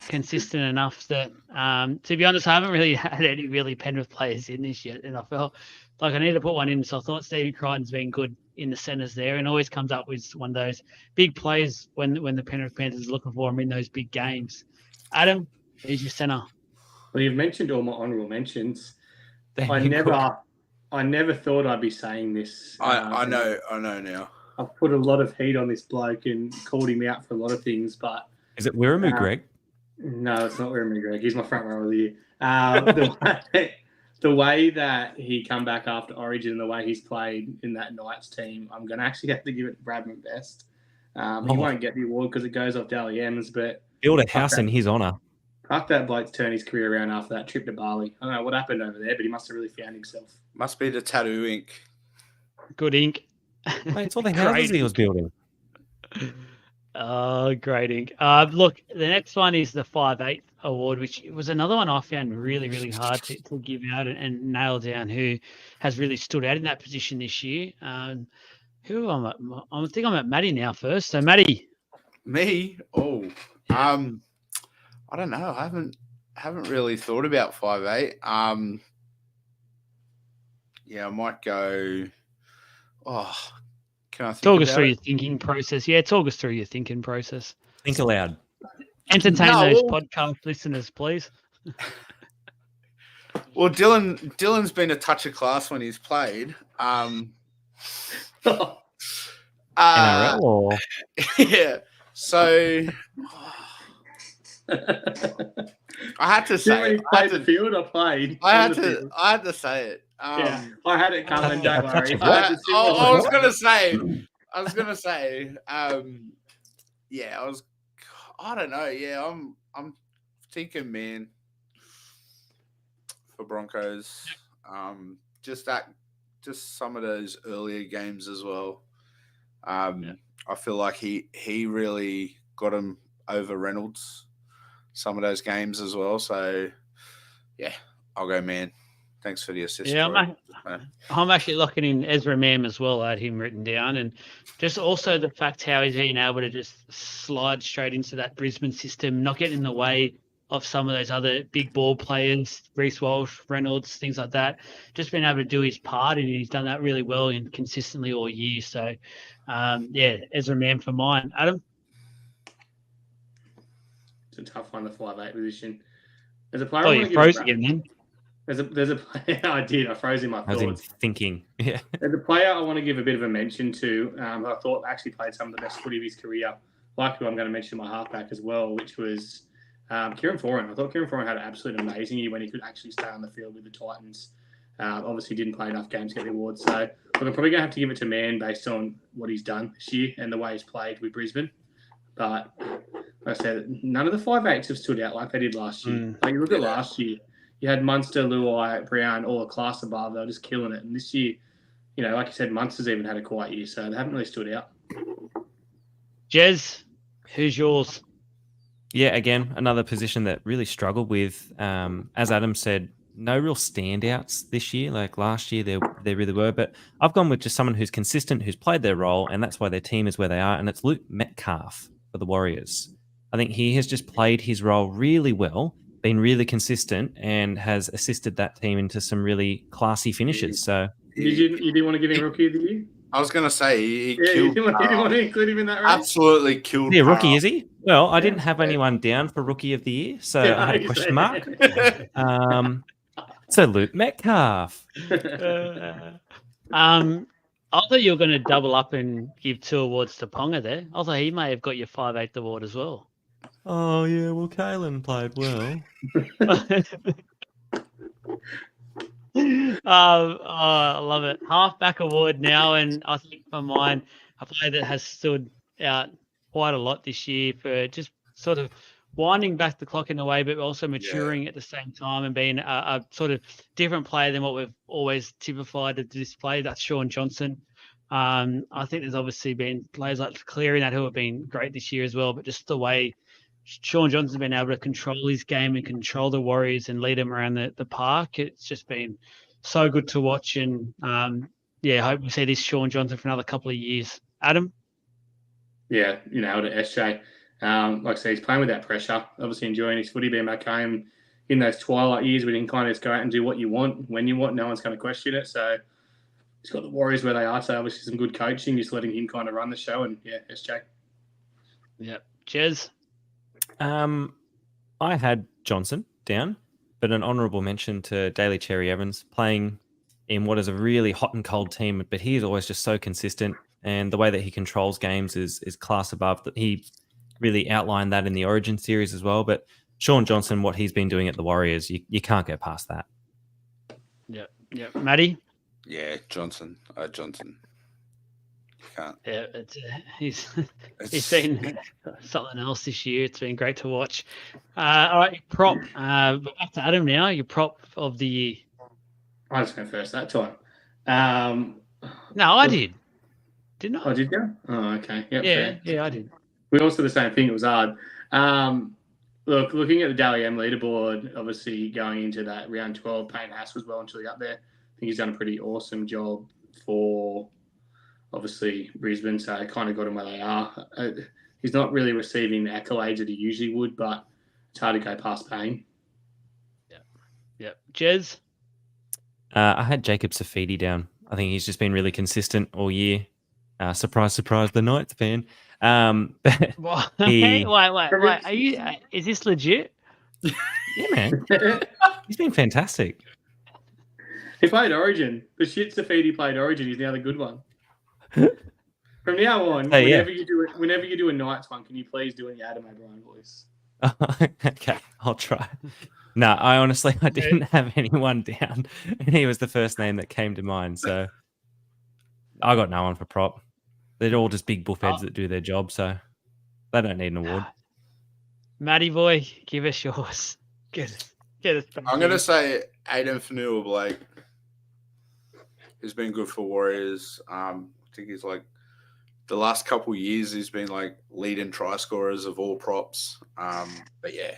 consistent enough that, to be honest, I haven't really had any really Penrith players in this yet, and I felt like I need to put one in. So I thought Stephen Crichton's been good in the centres there, and always comes up with one of those big plays when the Penrith Panthers are looking for him in those big games. Adam, who's your centre? Well, you've mentioned all my honourable mentions. I never thought I'd be saying this. I know now. I've put a lot of heat on this bloke and called him out for a lot of things, but... Is it Wiremu Greg? No, it's not Wiremu Greg. He's my front rower of the year. The way that he come back after Origin and the way he's played in that Knights team, I'm going to actually have to give it to Bradman Best. He won't get the award because it goes off Dally M's, but... Build a house in his honour. Fuck that bloke's turned his career around after that trip to Bali. I don't know what happened over there, but he must have really found himself. Must be the tattoo ink. Good ink. Mate, it's all the houses he was building. Oh, great ink. Look, the next one is the 5'8" award, which was another one I found really, really hard to give out and nail down who has really stood out in that position this year. Who am I? I think I'm at Matty now first. So, Matty. Me? Oh, I don't know. I haven't really thought about 5'8". I might go. Oh, can I talk us through your thinking process? Yeah, talk us through your thinking process. Think aloud. Entertain those podcast listeners, please. Well, Dylan's been a touch of class when he's played. NRL or Yeah. So I had to say, When he played the field, I played. I on had the to, field. I had to say it. Yeah, I had it coming. A Don't touch worry. of what? I was gonna say, yeah, I don't know. Yeah, I'm thinking, man, for Broncos. Just some of those earlier games as well. I feel like he really got him over Reynolds some of those games as well. So yeah, I'll go man. Thanks for the assist. Yeah, I'm actually locking in Ezra Mam as well. I had him written down, and just also the fact how he's been able to just slide straight into that Brisbane system, not getting in the way of some of those other big ball players, Reece Walsh, Reynolds, things like that. Just been able to do his part, and he's done that really well and consistently all year. So, yeah, Ezra Mam for mine. Adam? It's a tough one, the 5'8" position. There's a player. Oh, you froze again then. There's a player. I did. I froze in my I was in thoughts. thinking. Yeah. There's a player I want to give a bit of a mention to. I thought actually played some of the best footy of his career. Like who I'm going to mention my halfback as well, which was Kieran Foran. I thought Kieran Foran had an absolute amazing year when he could actually stay on the field with the Titans. Obviously didn't play enough games to get the award. So I'm probably going to have to give it to Man based on what he's done this year and the way he's played with Brisbane. But like I said, none of the 5'8" have stood out like they did last year. Like you look at last year, you had Munster, LOI, Brown, all a class above. They were just killing it. And this year, like you said, Munster's even had a quiet year, so they haven't really stood out. Jez, who's yours? Yeah, again, another position that really struggled with, as Adam said, no real standouts this year. Like last year, there really were. But I've gone with just someone who's consistent, who's played their role, and that's why their team is where they are. And it's Luke Metcalf for the Warriors. I think he has just played his role really well, been really consistent, and has assisted that team into some really classy finishes. So you didn't want to give him Rookie of the Year? I was going to say he Yeah, killed. you didn't want to include him in that race? Absolutely killed. yeah, rookie is he? Well, I didn't have anyone down for Rookie of the Year, so I had a question mark. So Luke Metcalf. I thought you were going to double up and give 2 awards to Ponga there. I thought he may have got your 5'8" award as well. Oh yeah, well, Kalen played well. I love it. Halfback award now, and I think for mine, a player that has stood out quite a lot this year for just sort of winding back the clock in a way, but also maturing at the same time and being a sort of different player than what we've always typified to display. That's Sean Johnson. I think there's obviously been players like Cleary and that who have been great this year as well, but just the way Sean Johnson's been able to control his game and control the Warriors and lead them around the park. It's just been so good to watch. And, I hope we see this Sean Johnson for another couple of years. Adam? Yeah, you nailed it, SJ. Like I said, he's playing with that pressure, obviously enjoying his footy, being back home in those twilight years when you can kind of just go out and do what you want, when you want. No one's going to question it. So he's got the Warriors where they are. So obviously some good coaching, just letting him kind of run the show. And, yeah, SJ. Yeah. Jez? I had Johnson down, but an honourable mention to Daly Cherry Evans playing in what is a really hot and cold team, but he is always just so consistent, and the way that he controls games is class above. That he really outlined that in the Origin series as well. But Sean Johnson, what he's been doing at the Warriors, you can't go past that. Yeah. Matty? Yeah, Johnson. Johnson. Can't. Yeah, he's been something else this year. It's been great to watch. All right, prop. Back to Adam now. Your prop of the year. I just went first that time. No, I did. Didn't I? Oh, did you? Oh, okay. Yep, fair. Yeah, I did. We all said the same thing. It was hard. Looking at the Dally M leaderboard, obviously going into that round 12, Payne Haas was well and truly up there. I think he's done a pretty awesome job for obviously Brisbane, so I kind of got him where they are. He's not really receiving the accolades that he usually would, but it's hard to go past Payne. Yeah. Jez? I had Jacob Safidi down. I think he's just been really consistent all year. Surprise, surprise, the Knights fan. Wait. Are you? Is this legit? Yeah, man. He's been fantastic. He played Origin. The shit Safidi played Origin. He's now the good one. From now on, Hey, whenever you do a Knights one, can you please do an Adam O'Brien voice? Okay, I'll try. No, I didn't have anyone down, and he was the first name that came to mind. So I got no one for prop. They're all just big buffheads that do their job, so they don't need an award. Matty boy, give us yours. Get us back I'm in. gonna say Aiden Fanua-Blake. He's been good for Warriors. I think he's like the last couple of years he's been like leading try scorers of all props. But yeah,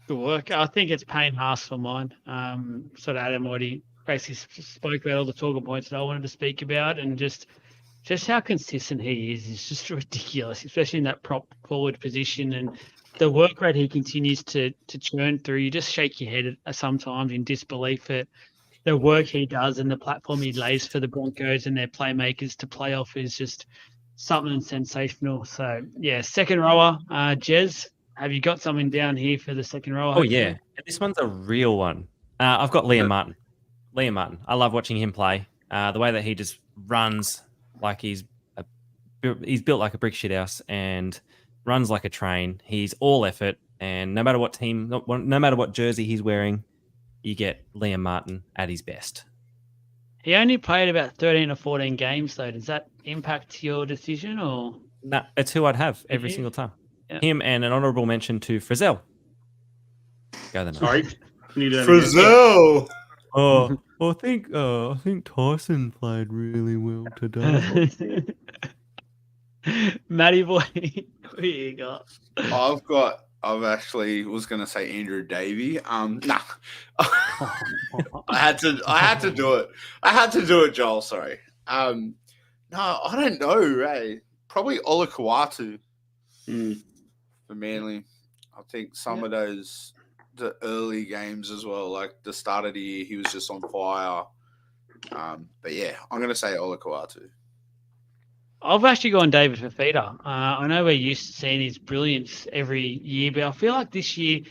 Good work. I think it's Payne Haas for mine. Sort of Adam already basically spoke about all the talking points that I wanted to speak about, and just how consistent he is just ridiculous, especially in that prop forward position, and the work rate he continues to churn through. You just shake your head sometimes in disbelief at the work he does and the platform he lays for the Broncos and their playmakers to play off is just something sensational. So yeah, second rower, Jez, have you got something down here for the second rower? Oh yeah, and this one's a real one. I've got Liam Martin. Liam Martin. I love watching him play. The way that he just runs like he's built like a brick shithouse and runs like a train. He's all effort, and no matter what team, no matter what jersey he's wearing, you get Liam Martin at his best. He only played about 13 or 14 games, though. Does that impact your decision, or? No, it's who I'd have every single time. Yeah. Him and an honourable mention to Frizzell. Go then. Sorry, Frizzell. I think Tyson played really well today. Matty boy, who you got? I've actually was going to say Andrew Davey. Nah. I had to do it. I had to do it, Joel. Sorry. No, I don't know, Ray. Probably Ola Kawatu for Manly. I think some of the early games as well, like the start of the year, he was just on fire. But yeah, I'm going to say Ola Kawatu. I've actually gone David Fafita. I know we're used to seeing his brilliance every year, but I feel like this year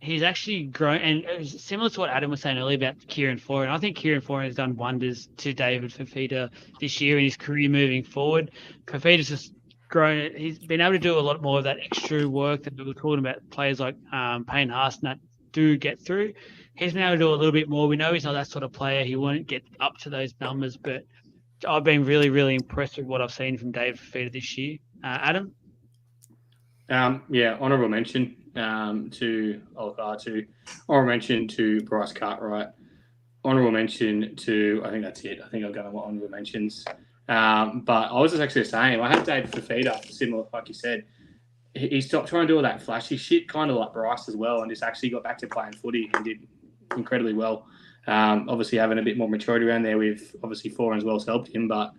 he's actually grown. And it was similar to what Adam was saying earlier about Kieran Foran. I think Kieran Foran has done wonders to David Fafita this year in his career moving forward. Fafita's just grown. He's been able to do a lot more of that extra work that we were talking about. Players like Payne Haas do get through. He's been able to do a little bit more. We know he's not that sort of player. He won't get up to those numbers, but I've been really, really impressed with what I've seen from David Fafita this year. Adam? Yeah, honourable mention to Olakatu. Honourable mention to Bryce Cartwright. Honourable mention to, I think that's it. I think I'll go on honourable mentions. But I was just actually saying, I had David Fafita, similar, like you said. He stopped trying to do all that flashy shit, kind of like Bryce as well, and just actually got back to playing footy and did incredibly well. Obviously having a bit more maturity around there with obviously Foran as well has helped him, but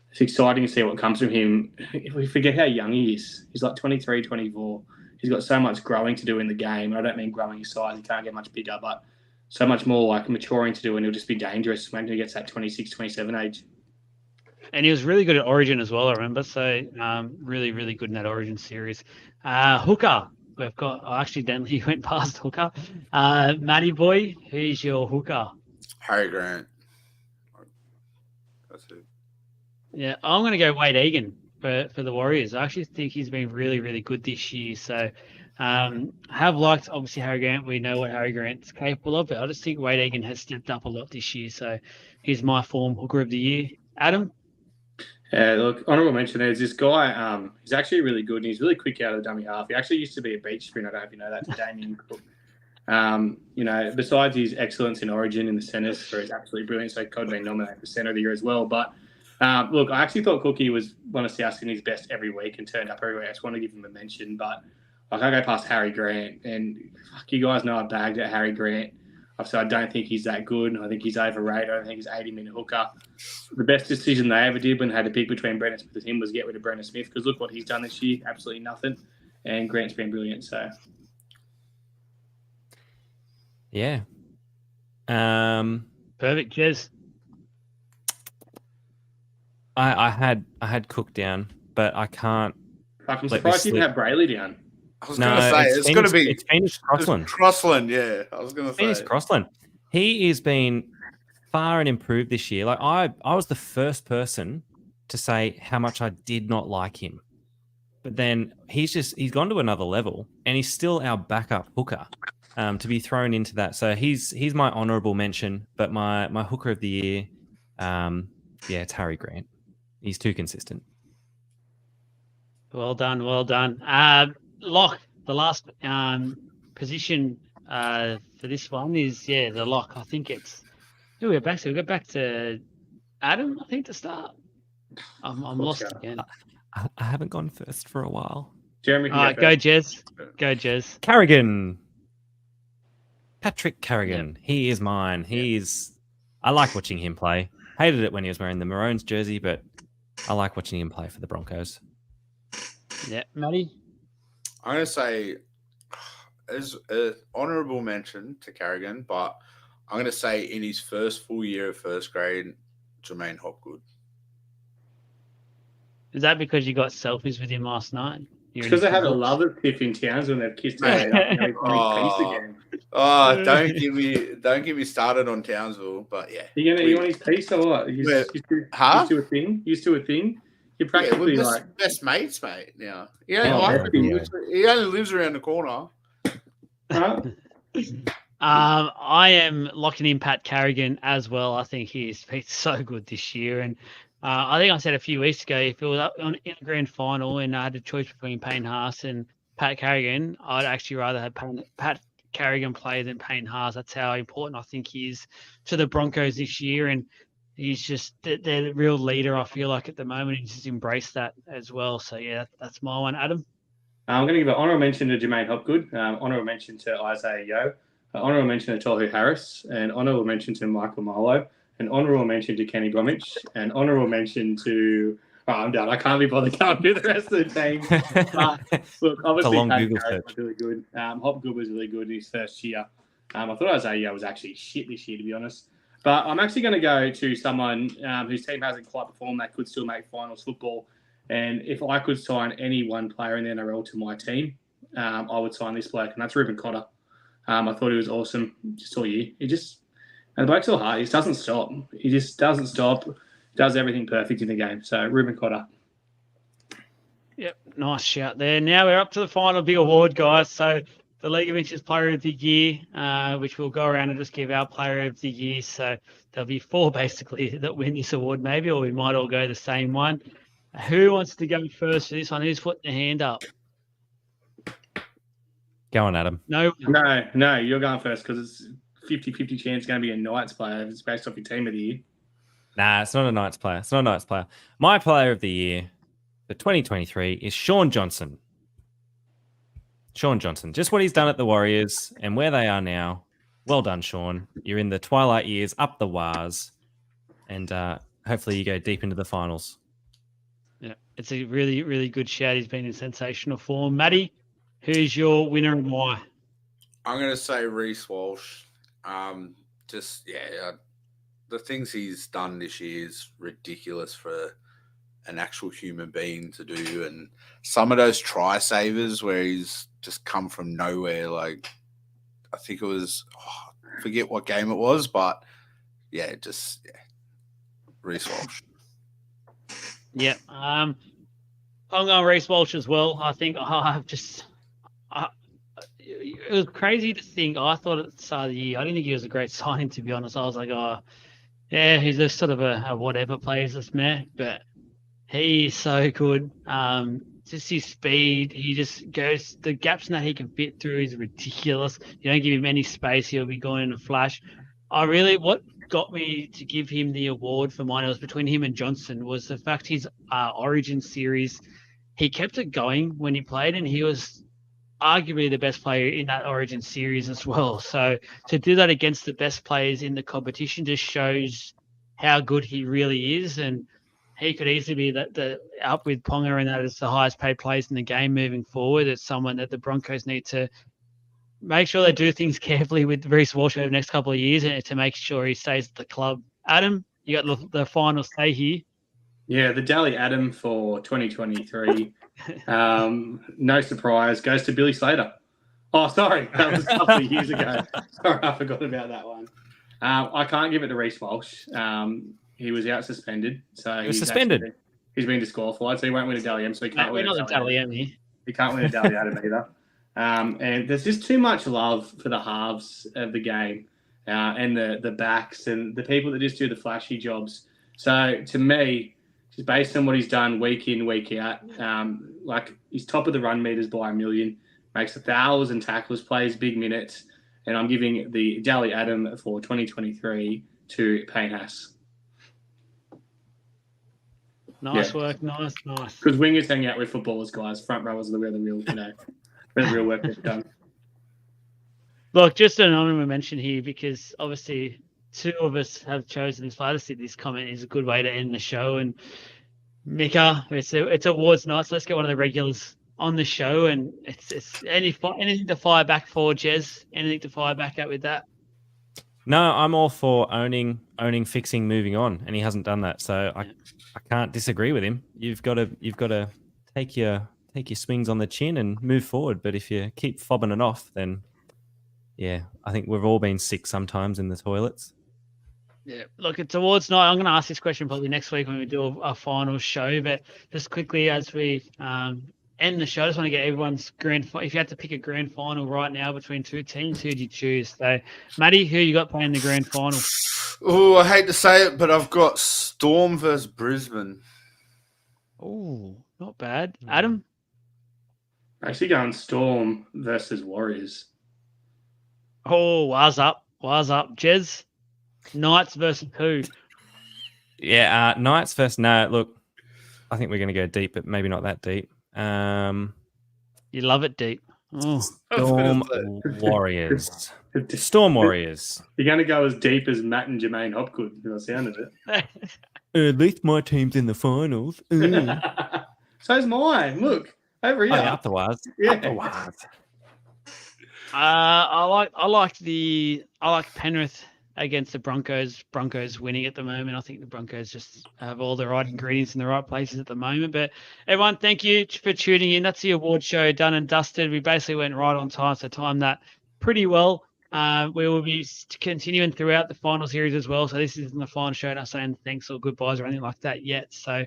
it's exciting to see what comes from him. We forget how young he is. He's like 23, 24. He's got so much growing to do in the game. And I don't mean growing his size. He can't get much bigger, but so much more like maturing to do, and he'll just be dangerous when he gets that 26, 27 age. And he was really good at Origin as well, I remember. So really, really good in that Origin series. Hooker. We've got, I accidentally went past hooker. Matty boy, who's your hooker? Harry Grant. That's it. Yeah, I'm going to go Wade Egan for the Warriors. I actually think he's been really, really good this year. So have liked, obviously, Harry Grant. We know what Harry Grant's capable of, but I just think Wade Egan has stepped up a lot this year. So he's my form hooker of the year. Adam? Look, honourable mention, there's this guy, he's actually really good and he's really quick out of the dummy half. He actually used to be a beach sprinter. I don't know if you know that, to Damien Cook. Besides his excellence in Origin in the centres, where he's absolutely brilliant, so he could have been nominated for centre of the year as well. But look, I actually thought Cookie was one of South Sydney's best every week and turned up everywhere. I just want to give him a mention, but I can't go past Harry Grant. And fuck, you guys know I bagged at Harry Grant. So I don't think he's that good. I think he's overrated. I think he's 80-minute hooker. The best decision they ever did when they had to pick between Brendan Smith and him was get rid of Brendan Smith, because look what he's done this year. Absolutely nothing. And Grant's been brilliant. So, yeah. Perfect, Jez. I had Cook down, but I can't. I'm surprised you didn't have Brayley down. I was going to say, it's going to be it's Phoenix Crossland. Crossland, yeah. I was going to say. Phoenix Crossland. He has been far and improved this year. Like I was the first person to say how much I did not like him. But then he's gone to another level, and he's still our backup hooker to be thrown into that. So he's my honourable mention, but my hooker of the year, it's Harry Grant. He's too consistent. Well done, well done. Lock, the last position for this one is the lock. I think it's who we're back to. We go back to Adam, I think, to start. I'm lost again. I haven't gone first for a while. Jeremy, all right, go Jez. Go Jez. Carrigan. Patrick Carrigan. Yep. He is mine. I like watching him play. Hated it when he was wearing the Maroons jersey, but I like watching him play for the Broncos. Yeah, Matty? I'm going to say, as an honourable mention to Carrigan, but I'm going to say in his first full year of first grade, Jermaine Hopgood. Is that because you got selfies with him last night? Because they had a lover tiff in towns when they've kissed her peace again. Oh, don't get me started on Townsville, but yeah. You want his piece or what? Used to a thing? You're practically like best mates, mate. Now he only lives around the corner. Huh? I am locking in Pat Carrigan as well. I think he's been so good this year, and I think I said a few weeks ago, if it was in a grand final and I had a choice between Payne Haas and Pat Carrigan, I'd actually rather have Pat Carrigan play than Payne Haas. That's how important I think he is to the Broncos this year, and he's just the real leader, I feel like, at the moment. He's just embraced that as well. So, yeah, that's my one. Adam? I'm going to give an honourable mention to Jermaine Hopgood, honourable mention to Isaiah Yeo, honourable mention to Tohu Harris, and honourable mention to Michael Marlowe, an honourable mention to Kenny Bromwich, an honourable mention to... Oh, I'm done. I can't be bothered going through the rest of the team. Look, obviously, Pat Carrigan was really good. Hopgood was really good in his first year. I thought Isaiah was actually shit this year, to be honest. But I'm actually going to go to someone whose team hasn't quite performed that could still make finals football. And if I could sign any one player in the NRL to my team, I would sign this bloke, and that's Ruben Cotter. I thought he was awesome just all year. And the bloke's so hard. He just doesn't stop. He just doesn't stop. Does everything perfect in the game. So, Ruben Cotter. Yep, nice shout there. Now we're up to the final big award, guys. So, the League of Inches Player of the Year, which we'll go around and just give our Player of the Year. So, there'll be 4 basically that win this award, maybe, or we might all go the same one. Who wants to go first for this one? Who's putting their hand up? Go on, Adam. No, you're going first because it's 50-50 chance going to be a Knights player if it's based off your team of the year. Nah, it's not a Knights player. My Player of the Year for 2023 is Sean Johnson. Just what he's done at the Warriors and where they are now. Well done, Sean. You're in the twilight years, up the wars, and hopefully you go deep into the finals. Yeah, it's a really, really good shout. He's been in sensational form. Matty, who's your winner and why? I'm going to say Reece Walsh. The things he's done this year is ridiculous for an actual human being to do. And some of those try savers where he's just come from nowhere, like I think it was, forget what game it was, but Reece Walsh. Yeah, I'm going Reece Walsh as well. I think it was crazy to think. I thought at the start of the year, I didn't think he was a great signing, to be honest. I was like, he's a sort of a whatever plays this man, but he is so good. Just his speed, he just goes, the gaps that he can fit through is ridiculous. You don't give him any space, he'll be going in a flash. What got me to give him the award for mine, it was between him and Johnson, was the fact his Origin series, he kept it going when he played, and he was arguably the best player in that Origin series as well. So to do that against the best players in the competition just shows how good he really is, and he could easily be the up with Ponga and that as the highest paid players in the game moving forward. It's someone that the Broncos need to make sure they do things carefully with Reece Walsh over the next couple of years and to make sure he stays at the club. Adam, you got the final say here. Yeah, the Daly Adam for 2023 No surprise. Goes to Billy Slater. Oh, sorry. That was a couple of years ago. Sorry, I forgot about that one. I can't give it to Reece Walsh. He was out suspended. So He was suspended. He's been disqualified, so he won't win a Dally M. So he can't We're win not a the Dally M here. He can't win a Dally Adam either. And there's just too much love for the halves of the game and the backs and the people that just do the flashy jobs. So to me, just based on what he's done week in, week out, like he's top of the run meters by 1 million, makes 1,000 tackles, plays big minutes, and I'm giving the Dally Adam for 2023 to Payne Haas. Nice work, nice. Because wingers hang out with footballers, guys. Front rowers are where the real, where the real work is done. Look, just an honourable mention here because obviously 2 of us have chosen this. I think this comment is a good way to end the show. And Mika, it's awards night, so let's get one of the regulars on the show. And it's anything to fire back for, Jez? Anything to fire back at with that? No, I'm all for owning, fixing, moving on, and he hasn't done that. So I can't disagree with him. You've got to take your swings on the chin and move forward. But if you keep fobbing it off, then yeah, I think we've all been sick sometimes in the toilets. Yeah, look, it's awards night. I'm going to ask this question probably next week when we do a final show. But just quickly as we end the show, I just want to get everyone's if you had to pick a grand final right now between 2 teams, who'd you choose? So, Matty, who you got playing the grand final? Oh, I hate to say it, but I've got Storm versus Brisbane. Oh, not bad. Adam? Actually going Storm versus Warriors. Oh, wise up. Jez? Knights versus who? Yeah, Knights versus... No, look, I think we're going to go deep, but maybe not that deep. You love it deep. Oh. Storm Warriors. Storm Warriors. You're going to go as deep as Matt and Jermaine Hopgood, by the sound of it. At least my team's in the finals. So's mine. Look, over here. Oh, yeah, up the wires. Yeah. Up the wires. I like Penrith against the Broncos. Broncos winning at the moment. I think the Broncos just have all the right ingredients in the right places at the moment. But everyone, thank you for tuning in. That's the award show done and dusted. We basically went right on time, so timed that pretty well. We will be continuing throughout the final series as well. So this isn't the final show, not saying thanks or goodbyes or anything like that yet. So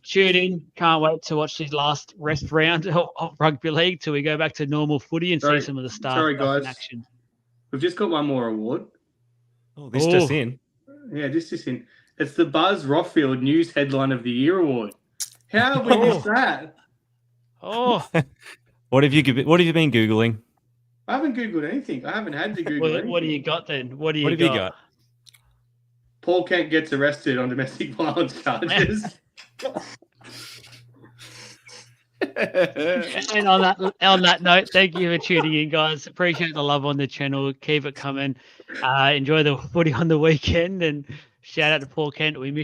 tune in. Can't wait to watch the last rest round of rugby league till we go back to normal footy and see some of the stars in action. We've just got one more award. Oh, just in. Yeah, just in. It's the Buzz Rothfield News Headline of the Year Award. How have we missed that? Oh, what have you been Googling? I haven't Googled anything. I haven't had to Google anything. What do you got then? What have you got? Paul Kent gets arrested on domestic violence charges. And on that note, thank you for tuning in, guys. Appreciate the love on the channel. Keep it coming. Enjoy the footy on the weekend, and shout out to Paul Kent. We miss